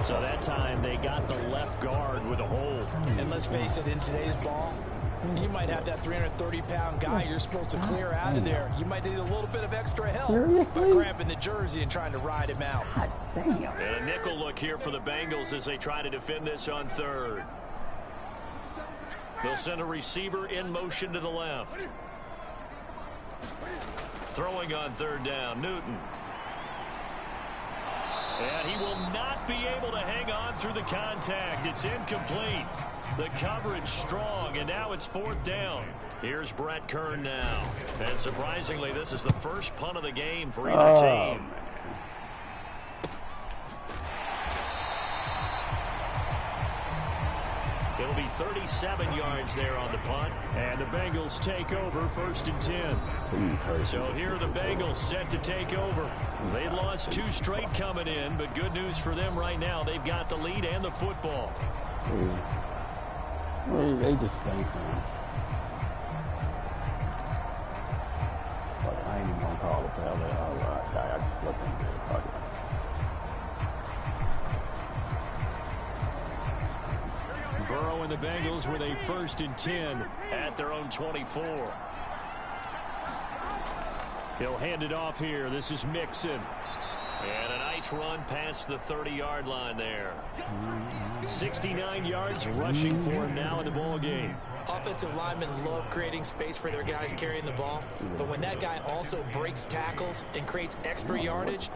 So that time they got the left guard with a hold. And let's face it, in today's ball, you might have that 330-pound guy you're supposed to clear out of there. You might need a little bit of extra help by grabbing the jersey and trying to ride him out. God damn. And a nickel look here for the Bengals as they try to defend this on 3rd. They'll send a receiver in motion to the left. Throwing on 3rd down, Newton. And he will not be able to hang on through the contact. It's incomplete. The coverage strong, and now it's 4th down. Here's Brett Kern now. And surprisingly, this is the first punt of the game for either team. It'll be 37 yards there on the punt. And the Bengals take over 1st and 10. So here are the Bengals set to take over. They'd lost 2 straight coming in, but good news for them right now. They've got the lead and the football. They just stink, man. But I ain't even gonna call it hell. I just let them do it. Fuck it. Burrow and the Bengals with a 1st and 10 at their own 24. He'll hand it off here. This is Mixon. And a nice run past the 30-yard line there. 69 yards rushing for him now in the ball game. Offensive linemen love creating space for their guys carrying the ball, but when that guy also breaks tackles and creates extra yardage,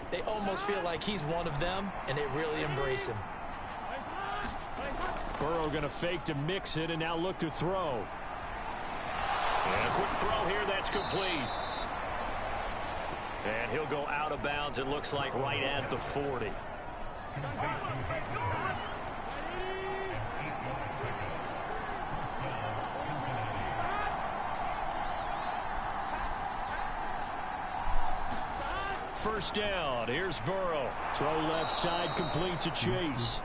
they almost feel like he's one of them, and they really embrace him. Burrow going to fake to Mixon and now look to throw. And a quick throw here, that's complete. And he'll go out of bounds, it looks like right at the 40. First down, here's Burrow. Throw left side, complete to Chase.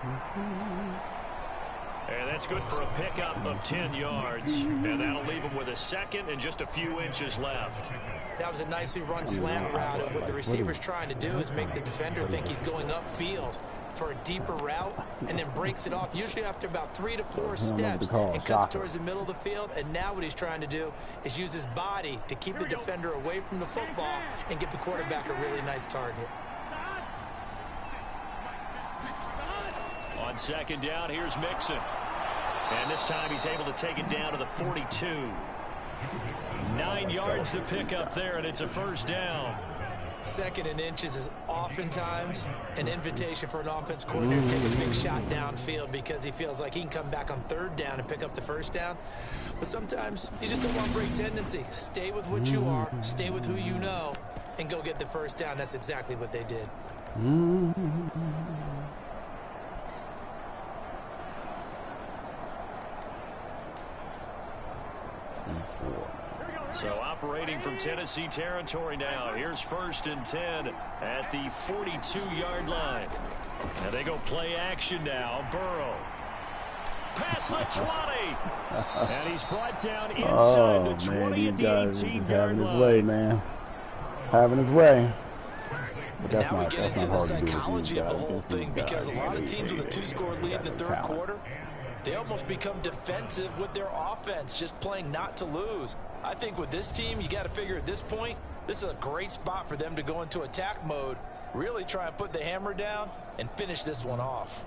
And that's good for a pickup of 10 yards. And that'll leave him with a 2nd and just a few inches left. That was a nicely run slant route, and what the receiver's trying to do is make the defender think he's going upfield for a deeper route, and then breaks it off, usually after about 3 to 4 steps, and cuts towards the middle of the field. And now what he's trying to do is use his body to keep the defender away from the football and give the quarterback a really nice target. On 2nd down, here's Mixon. And this time he's able to take it down to the 42. 9 yards to pick up there, and it's a 1st down. 2nd and inches is oftentimes an invitation for an offense coordinator to take a big shot downfield because he feels like he can come back on 3rd down and pick up the 1st down. But sometimes you just don't want break tendency. Stay with what you are, stay with who you know, and go get the 1st down. That's exactly what they did. So operating from Tennessee territory now. Here's 1st and 10 at the 42-yard line. And they go play action now. Burrow. Past the 20. And he's brought down inside the 20 at the 18-yard line. Having his way, man. Having his way. But that's now not, we get into the psychology of the guys. whole thing, because a lot of teams with a 2-score lead in the 3rd quarter, they almost become defensive with their offense, just playing not to lose. I think with this team, you got to figure at this point, this is a great spot for them to go into attack mode, really try and put the hammer down and finish this one off.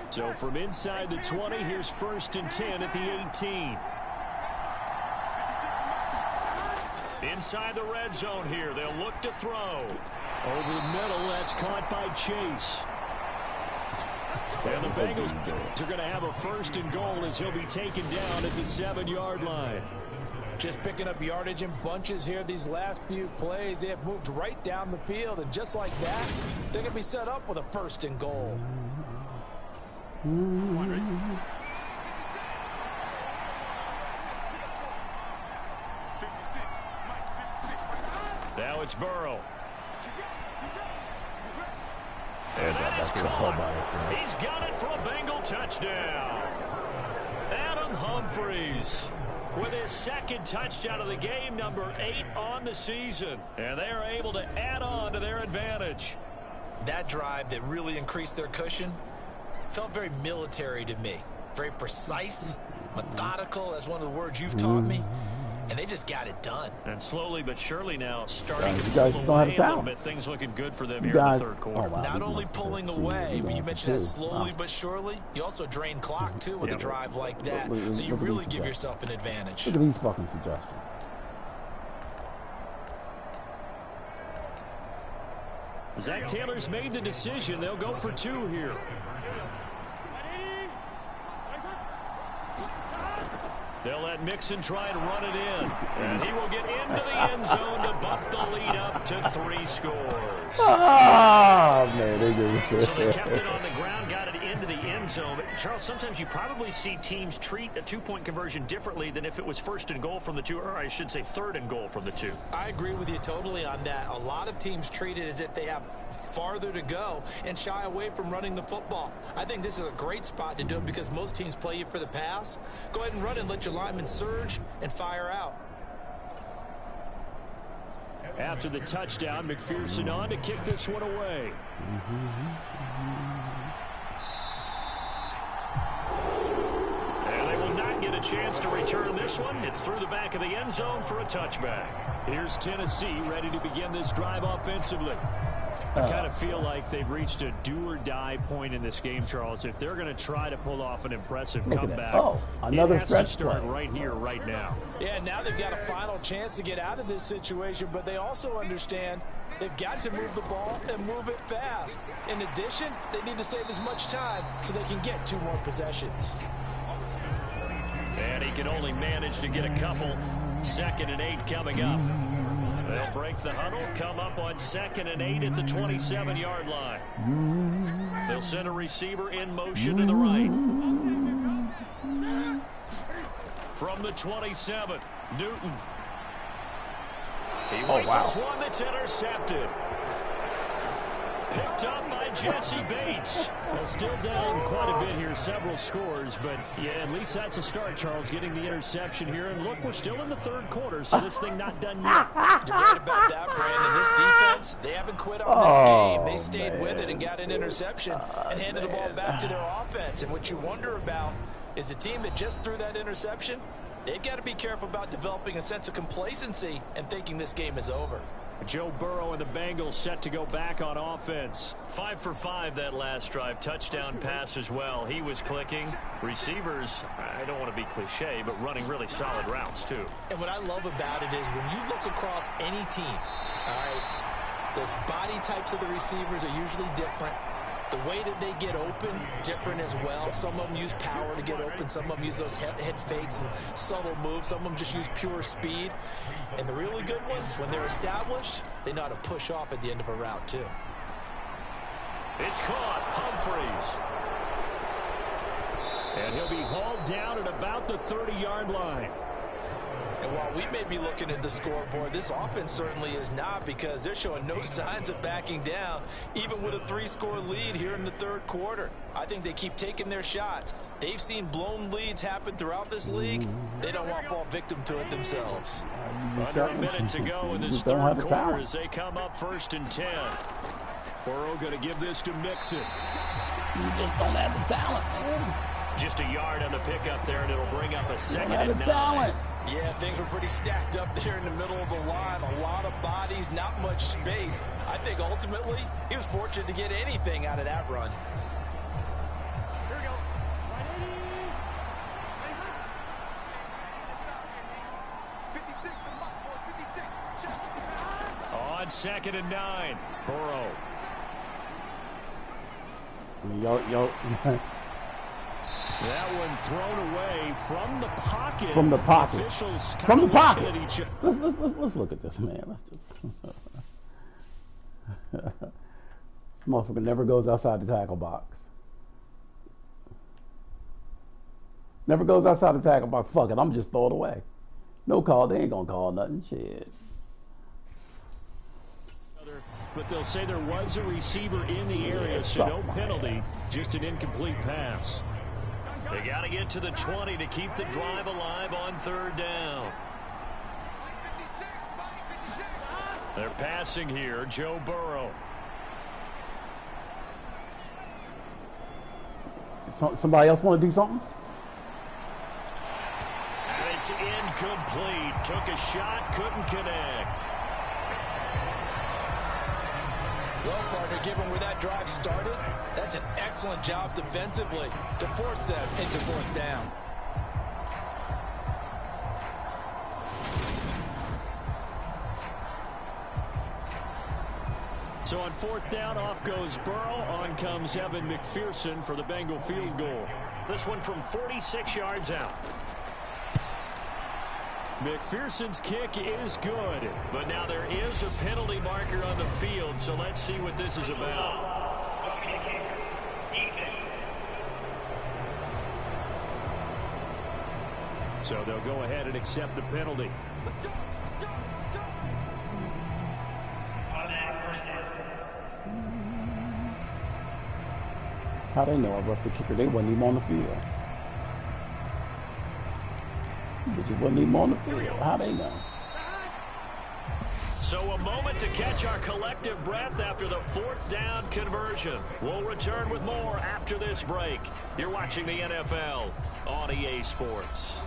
So from inside the 20, here's 1st and 10 at the 18. Inside the red zone here, they'll look to throw. Over the middle, that's caught by Chase. And the Bengals are going to have a 1st and goal as he'll be taken down at the 7-yard line. Just picking up yardage in bunches here these last few plays. They have moved right down the field, and just like that, they're going to be set up with a 1st and goal. Now it's Burrow. And that is caught. He's got it for a Bengal touchdown. Adam Humphries with his 2nd touchdown of the game, number 8 on the season. And they are able to add on to their advantage. That drive that really increased their cushion felt very military to me. Very precise, methodical. That's one of the words you've taught me. And they just got it done. And slowly but surely now starting to guys pull don't have away a little bit. Things looking good for them here in the 3rd quarter. Wow, Not only pulling away, but you mentioned that slowly but surely. You also drain clock, too, with a drive like that. So you really give yourself an advantage. Look at these fucking suggestions. Zach Taylor's made the decision. They'll go for 2 here. They'll let Mixon try and run it in. And he will get into the end zone to bump the lead up to 3 scores. Oh, man, they did it. So they kept it on the ground, got it into the end zone. But Charles, sometimes you probably see teams treat a 2-point conversion differently than if it was 1st and goal from the 2, or I should say 3rd and goal from the 2. I agree with you totally on that. A lot of teams treat it as if they have farther to go and shy away from running the football. I think this is a great spot to do it because most teams play you for the pass. Go ahead and run and let your linemen surge and fire out. after the touchdown. McPherson on to kick this one away. And they will not get a chance to return this one. It's through the back of the end zone for a touchback. Here's Tennessee ready to begin this drive offensively. I kind of feel like they've reached a do-or-die point in this game, Charles. If they're going to try to pull off an impressive comeback, another it has to start right here, right now. Yeah, now they've got a final chance to get out of this situation, but they also understand they've got to move the ball and move it fast. In addition, they need to save as much time so they can get 2 more possessions. And he can only manage to get a couple. 2nd and 8 coming up. They'll break the huddle, come up on 2nd and 8 at the 27-yard line. They'll send a receiver in motion to the right. From the 27, Newton. He raises one that's intercepted. Picked up by Jesse Bates. Well, still down quite a bit here, several scores, but yeah, at least that's a start, Charles, getting the interception here. And look, we're still in the 3rd quarter, so this thing not done yet. You're right about that, Brandon. This defense, they haven't quit on this game. They stayed with it and got an interception and handed the ball back to their offense. And what you wonder about is the team that just threw that interception, they've got to be careful about developing a sense of complacency and thinking this game is over. Joe Burrow and the Bengals set to go back on offense. 5 for 5 that last drive. Touchdown pass as well. He was clicking. Receivers, I don't want to be cliche, but running really solid routes too. And what I love about it is when you look across any team, all right, those body types of the receivers are usually different. The way that they get open, different as well. Some of them use power to get open. Some of them use those head fakes and subtle moves. Some of them just use pure speed. And the really good ones, when they're established, they know how to push off at the end of a route, too. It's caught. Humphreys. And he'll be hauled down at about the 30-yard line. And while we may be looking at the scoreboard, this offense certainly is not, because they're showing no signs of backing down, even with a 3-score lead here in the 3rd quarter. I think they keep taking their shots. They've seen blown leads happen throughout this league. They don't want to fall victim to it themselves. Under a minute to go in this 3rd quarter as they come up 1st and 10. Burrow going to give this to Mixon. You just don't have the talent, man. Just a yard on the pickup there, and it'll bring up a 2nd and 9. Yeah, things were pretty stacked up there in the middle of the line. A lot of bodies, not much space. I think ultimately he was fortunate to get anything out of that run. Here we go. On 2nd and 9, Burrow. That one thrown away from the pocket. From the pocket. Officials From the pocket. Let's look at this, man. This motherfucker never goes outside the tackle box. Never goes outside the tackle box. Fuck it, I'm just throw it away. No call. They ain't gonna call nothing. Shit. But they'll say there was a receiver in the area, so no penalty. Just an incomplete pass. They got to get to the 20 to keep the drive alive on 3rd down. They're passing here, Joe Burrow. Somebody else want to do something? And it's incomplete. Took a shot, couldn't connect. Well, partner, given where that drive started, that's an excellent job defensively to force them into 4th down. So on 4th down, off goes Burrow. On comes Evan McPherson for the Bengal field goal. This one from 46 yards out. McPherson's kick is good, but now there is a penalty marker on the field, so let's see what this is about. So they'll go ahead and accept the penalty. How they know I roughed the kicker? They wasn't even on the field. But you wasn't even on the field. How they know? So a moment to catch our collective breath after the fourth down conversion. We'll return with more after this break. You're watching the NFL on EA Sports.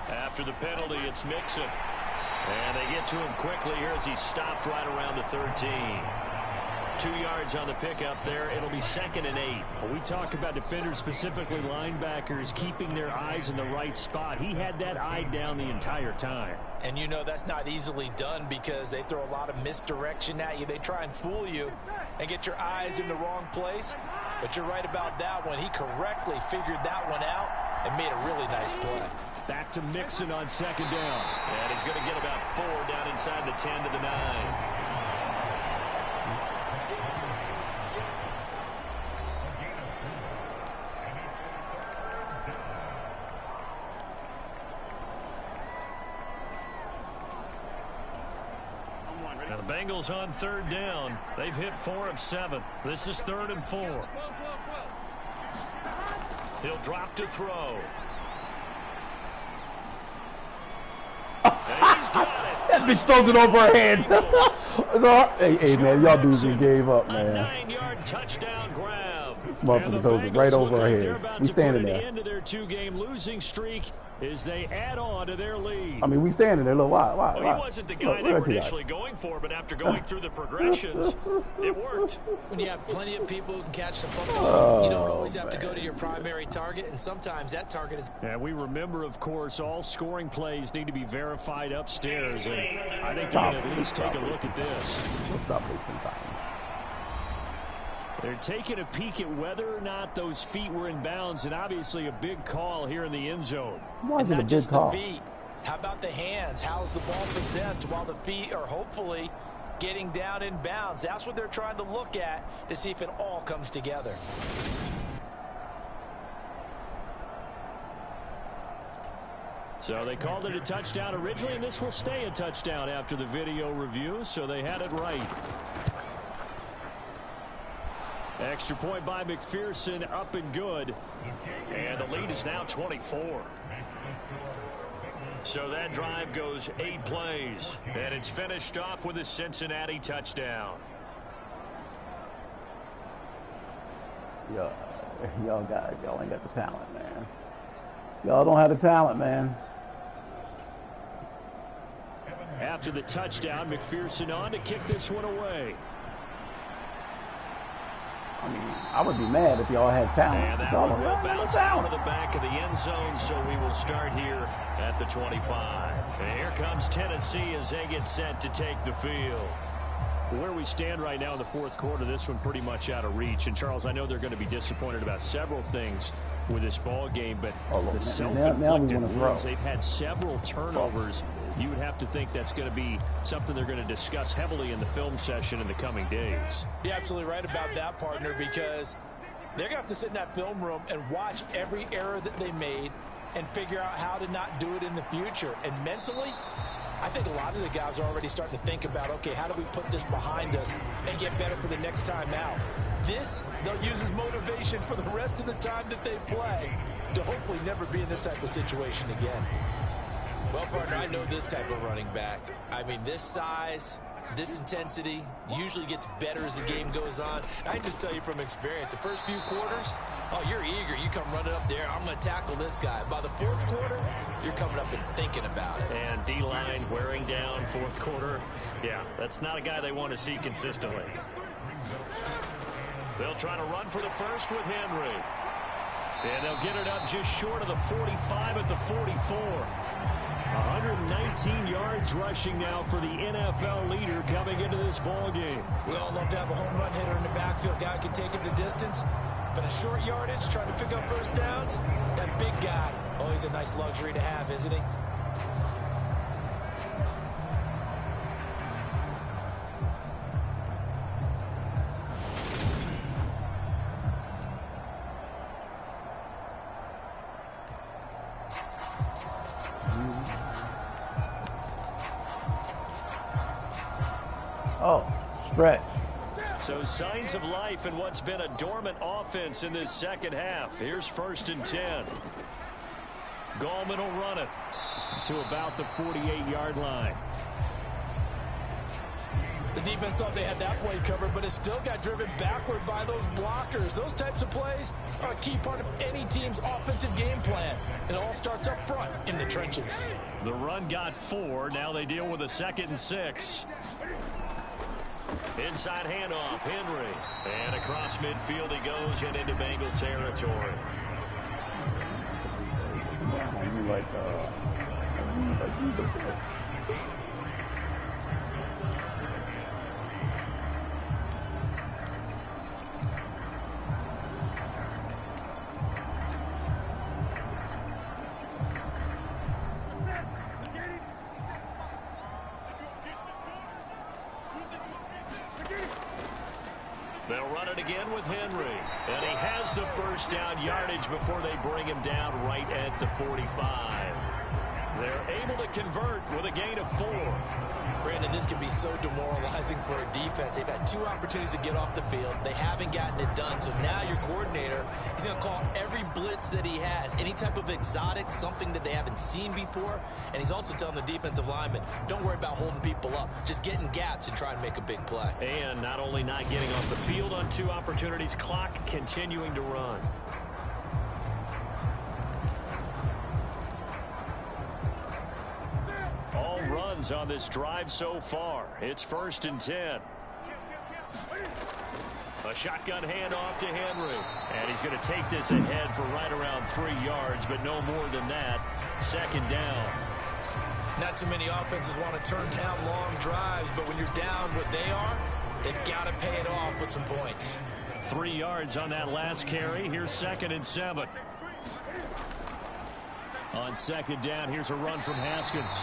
After the penalty, it's Mixon. And they get to him quickly here as he stopped right around the 13. 2 yards on the pickup there. It'll be 2nd and 8. Well, we talk about defenders, specifically linebackers, keeping their eyes in the right spot. He had that eye down the entire time. And you know that's not easily done because they throw a lot of misdirection at you. They try and fool you and get your eyes in the wrong place. But you're right about that one. He correctly figured that one out and made a really nice play. Back to Mixon on 2nd down. And he's going to get about 4 down inside the 10 to the 9. Now the Bengals on 3rd down. They've hit 4 of 7. This is 3rd and 4. He'll drop to throw. He's got it. That bitch throws it over her head. Hey, man, y'all dudes gave up, man. A 9-yard touchdown grab. Motherfucker throws it right over her head. We standing there. The end of their 2-game losing streak as they add on to their lead. I mean, we standing there. Look, why? Well, he wasn't the guy they were initially going for, but after going through the progressions, it worked. When you have plenty of people who can catch the football, you don't always have to go to your primary target, and sometimes that target is... And we remember, of course, all scoring plays need to be verified upstairs, and I think they're going to at least take a look at this. Stop wasting time. They're taking a peek at whether or not those feet were in bounds, and obviously a big call here in the end zone. Why is it a big just call? The feet. How about the hands? How's the ball possessed while the feet are hopefully getting down in bounds? That's what they're trying to look at to see if it all comes together. So they called it a touchdown originally, and this will stay a touchdown after the video review, so they had it right. Extra point by McPherson, up and good. And the lead is now 24. So that drive goes 8 plays. And it's finished off with a Cincinnati touchdown. Y'all ain't got the talent, man. Y'all don't have the talent, man. After the touchdown, McPherson on to kick this one away. I mean, I would be mad if y'all had talent. And that one will bounce out of the back of the end zone, so we will start here at the 25. And here comes Tennessee as they get set to take the field. Where we stand right now in the fourth quarter, this one pretty much out of reach. And, Charles, I know they're going to be disappointed about several things with this ball game, but the self-inflicted wounds, they've had several turnovers. You would have to think that's going to be something they're going to discuss heavily in the film session in the coming days. You're absolutely right about that, partner, because they're going to have to sit in that film room and watch every error that they made and figure out how to not do it in the future. And mentally, I think a lot of the guys are already starting to think about, okay, how do we put this behind us and get better for the next time out? This, they'll use as motivation for the rest of the time that they play to hopefully never be in this type of situation again. Well, partner, I know this type of running back. I mean, this size, this intensity usually gets better as the game goes on. I can just tell you from experience, the first few quarters, oh, you're eager. You come running up there, I'm going to tackle this guy. By the fourth quarter, you're coming up and thinking about it. And D-line wearing down fourth quarter. Yeah, that's not a guy they want to see consistently. They'll try to run for the first with Henry. And they'll get it up just short of the 45 at the 44. 119 yards rushing now for the NFL leader coming into this ball game. We all love to have a home run hitter in the backfield. Guy can take it the distance. But a short yardage, trying to pick up first downs, that big guy, always a nice luxury to have, isn't he? Oh, stretch. So signs of life in what's been a dormant offense in this second half. Here's 1st and 10. Gallman will run it to about the 48-yard line. The defense thought they had that play covered, but it still got driven backward by those blockers. Those types of plays are a key part of any team's offensive game plan. It all starts up front in the trenches. The run got 4. Now they deal with a 2nd and 6. Inside handoff, Henry. And across midfield he goes and into Bengal territory. They'll run it again with Henry. And he has the first down yardage before they bring him down right at the 45. They're able to convert with a gain of 4. Brandon, this can be so demoralizing for a defense. They've had 2 opportunities to get off the field. They haven't gotten it done. So now your coordinator, he's going to call every blitz that he has, any type of exotic, something that they haven't seen before. And he's also telling the defensive linemen, don't worry about holding people up. Just get in gaps and try and make a big play. And not only not getting off the field on 2 opportunities, clock continuing to run. All runs on this drive so far. It's 1st and 10. A shotgun handoff to Henry. And he's going to take this ahead for right around 3 yards, but no more than that. 2nd down. Not too many offenses want to turn down long drives, but when you're down what they are, they've got to pay it off with some points. 3 yards on that last carry. Here's 2nd and 7. On 2nd down, here's a run from Haskins.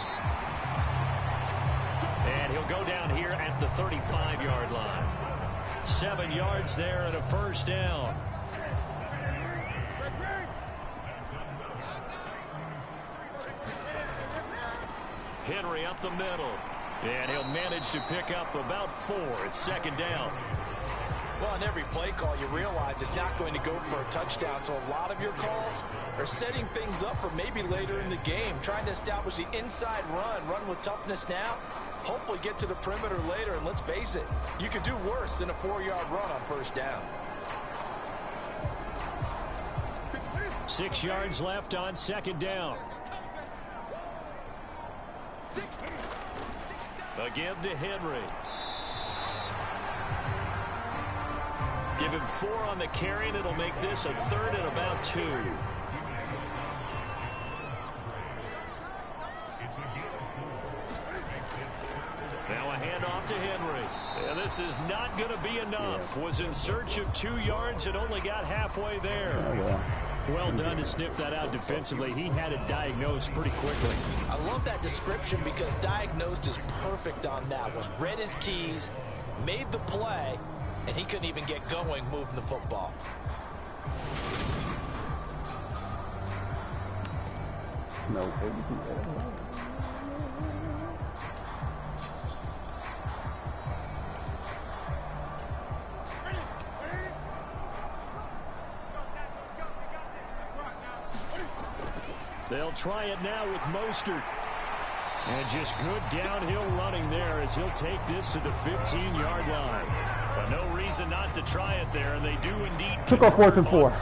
And he'll go down here at the 35-yard line. 7 yards there and a 1st down. Henry up the middle. And he'll manage to pick up about 4. It's 2nd down. Well, on every play call, you realize it's not going to go for a touchdown. So a lot of your calls are setting things up for maybe later in the game, trying to establish the inside run with toughness now, hopefully get to the perimeter later. And let's face it, you could do worse than a 4-yard run on 1st down. 6 yards left on 2nd down. Again to Henry. Give him 4 on the carry, and it'll make this a 3rd and about 2. Now a handoff to Henry. And this is not going to be enough. Was in search of 2 yards and only got halfway there. Well done to sniff that out defensively. He had it diagnosed pretty quickly. I love that description because diagnosed is perfect on that one. Read his keys, made the play, and he couldn't even get going moving the football. No, They'll try it now with Mostert. And just good downhill running there as he'll take this to the 15-yard line. But no reason not to try it there, and they do indeed. Took off 4th and 4.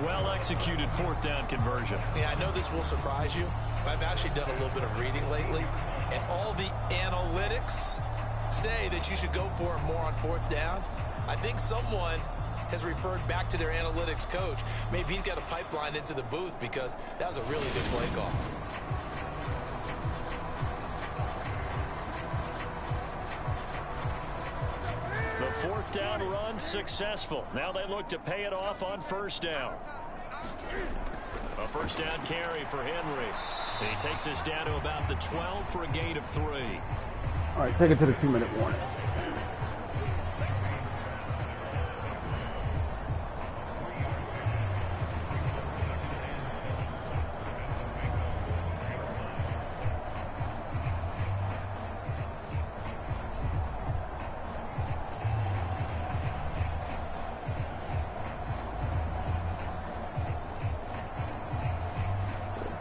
Well-executed 4th down conversion. Yeah, I know this will surprise you. I've actually done a little bit of reading lately, and all the analytics say that you should go for it more on 4th down. I think someone has referred back to their analytics coach. Maybe he's got a pipeline into the booth because that was a really good play call. The 4th down run successful. Now they look to pay it off on 1st down. A 1st down carry for Henry. He takes us down to about the 12 for a gain of 3. All right, take it to the 2-minute warning.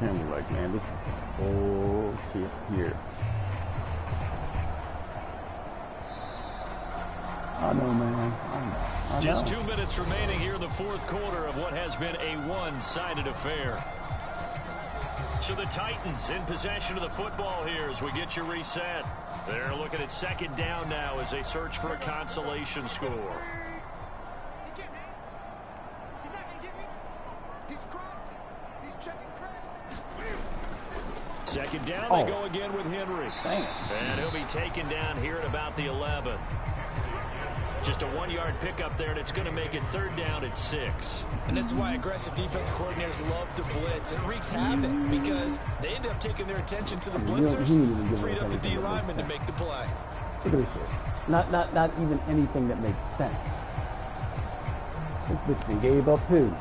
Henry like, man, this is bullshit here. I know, man. I know. Just 2 minutes remaining here in the fourth quarter of what has been a one-sided affair. So the Titans in possession of the football here as we get you reset. They're looking at second down now as they search for a consolation score. Second down, they go again with Henry. Damn. And he'll be taken down here at about the 11. Just a 1-yard pickup there, and it's going to make it third down at 6. And this is why aggressive defensive coordinators love to blitz. It wreaks havoc because they end up taking their attention to the blitzers and freed up the D lineman to make the play. Look at this shit. Not even anything that makes sense. This bitch been gave up too.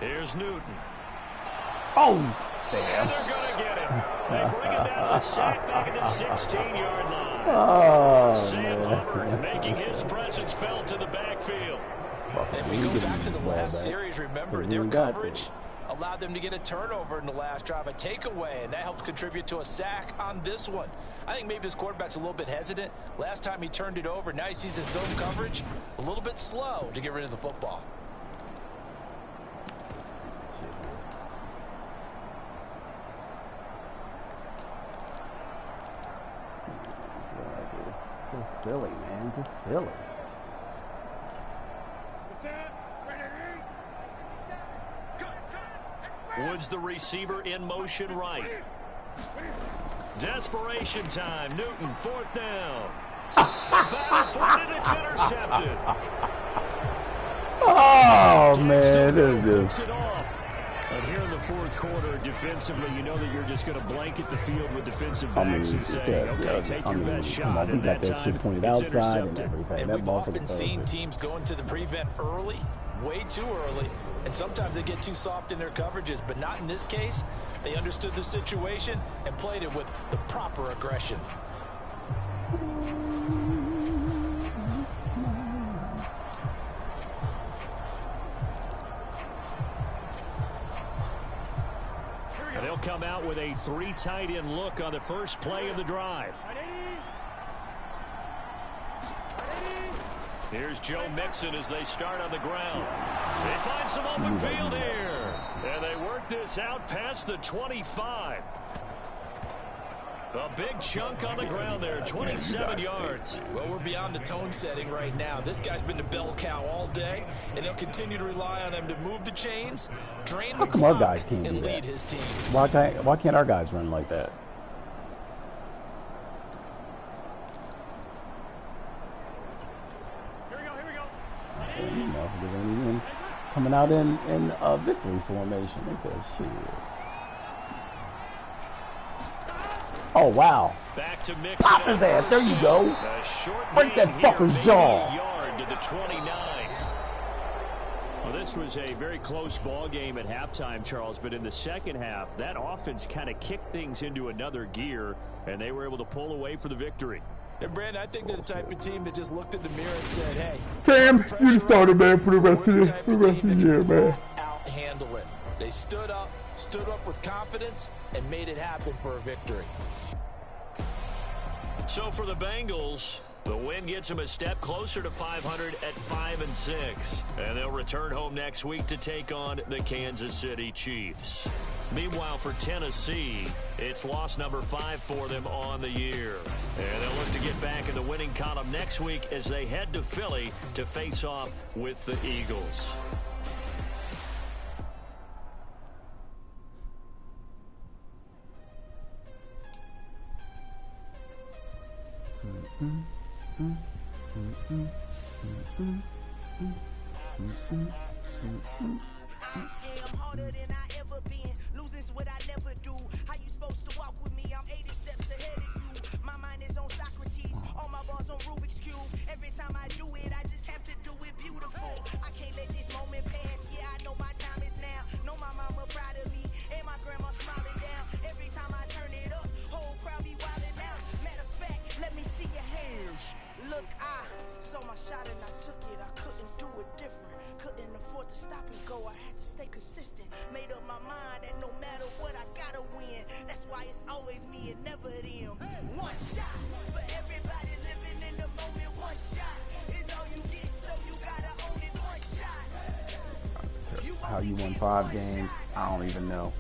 Here's Newton. Oh, and they're going to get him. They bring him down to the sack back at the 16-yard line. Oh, Sam Hubbard making his presence felt in the backfield. If we go back to the last series, remember, their coverage allowed them to get a turnover in the last drive, a takeaway, and that helps contribute to a sack on this one. I think maybe this quarterback's a little bit hesitant. Last time he turned it over, now he sees his zone coverage a little bit slow to get rid of the football. Just silly, man. Just silly. Woods the receiver in motion right. Desperation time. Newton, fourth down. Battle for it, and it's intercepted. Oh, man. This Puts is it off. And here in the fourth quarter, defensively, you know that you're just going to blanket the field with defensive backs and say, okay, take your best shot. We got that shit pointed outside and everything. And that we've often seen teams go into the prevent early, way too early, and sometimes they get too soft in their coverages, but not in this case. They understood the situation and played it with the proper aggression. And they'll come out with a 3 tight end look on the first play of the drive. Here's Joe Mixon as they start on the ground. They find some open field here. And they work this out past the 25. A big chunk on the ground there, 27 yards. Well, we're beyond the tone setting right now. This guy's been the bell cow all day, and they'll continue to rely on him to move the chains, drain the clock, and lead his team. Why can't our guys run like that? You know, they're even coming out in victory formation. They said, shit. Oh, wow. Back to Mixon. Pop his ass. There you go. Break that fucker's jaw. Yard to the 29. Well, this was a very close ball game at halftime, Charles, but in the second half, that offense kind of kicked things into another gear, and they were able to pull away for the victory. And Brandon, I think they're the type of team that just looked in the mirror and said, hey, Cam, you started, man, for the rest of the year, man. Out-handle it. They stood up with confidence, and made it happen for a victory. So for the Bengals, the win gets them a step closer to 500 at 5-6. And they'll return home next week to take on the Kansas City Chiefs. Meanwhile, for Tennessee, it's loss number 5 for them on the year. And they'll look to get back in the winning column next week as they head to Philly to face off with the Eagles. I'm harder than I ever been. Losing's what I never do. How you supposed to walk with me? I'm 80 steps ahead of you. My mind is on Socrates. All my bars on Rubik's Cube. Every time I do it, I just have to do it beautiful. I can't let this moment pass. Yeah, I know my time is now. Know my mama proud of me. And my grandma why it's always me and never them. One shot for everybody living in the moment. One shot is all you get, so you gotta own it. One shot. How you won 5 games, I don't even know.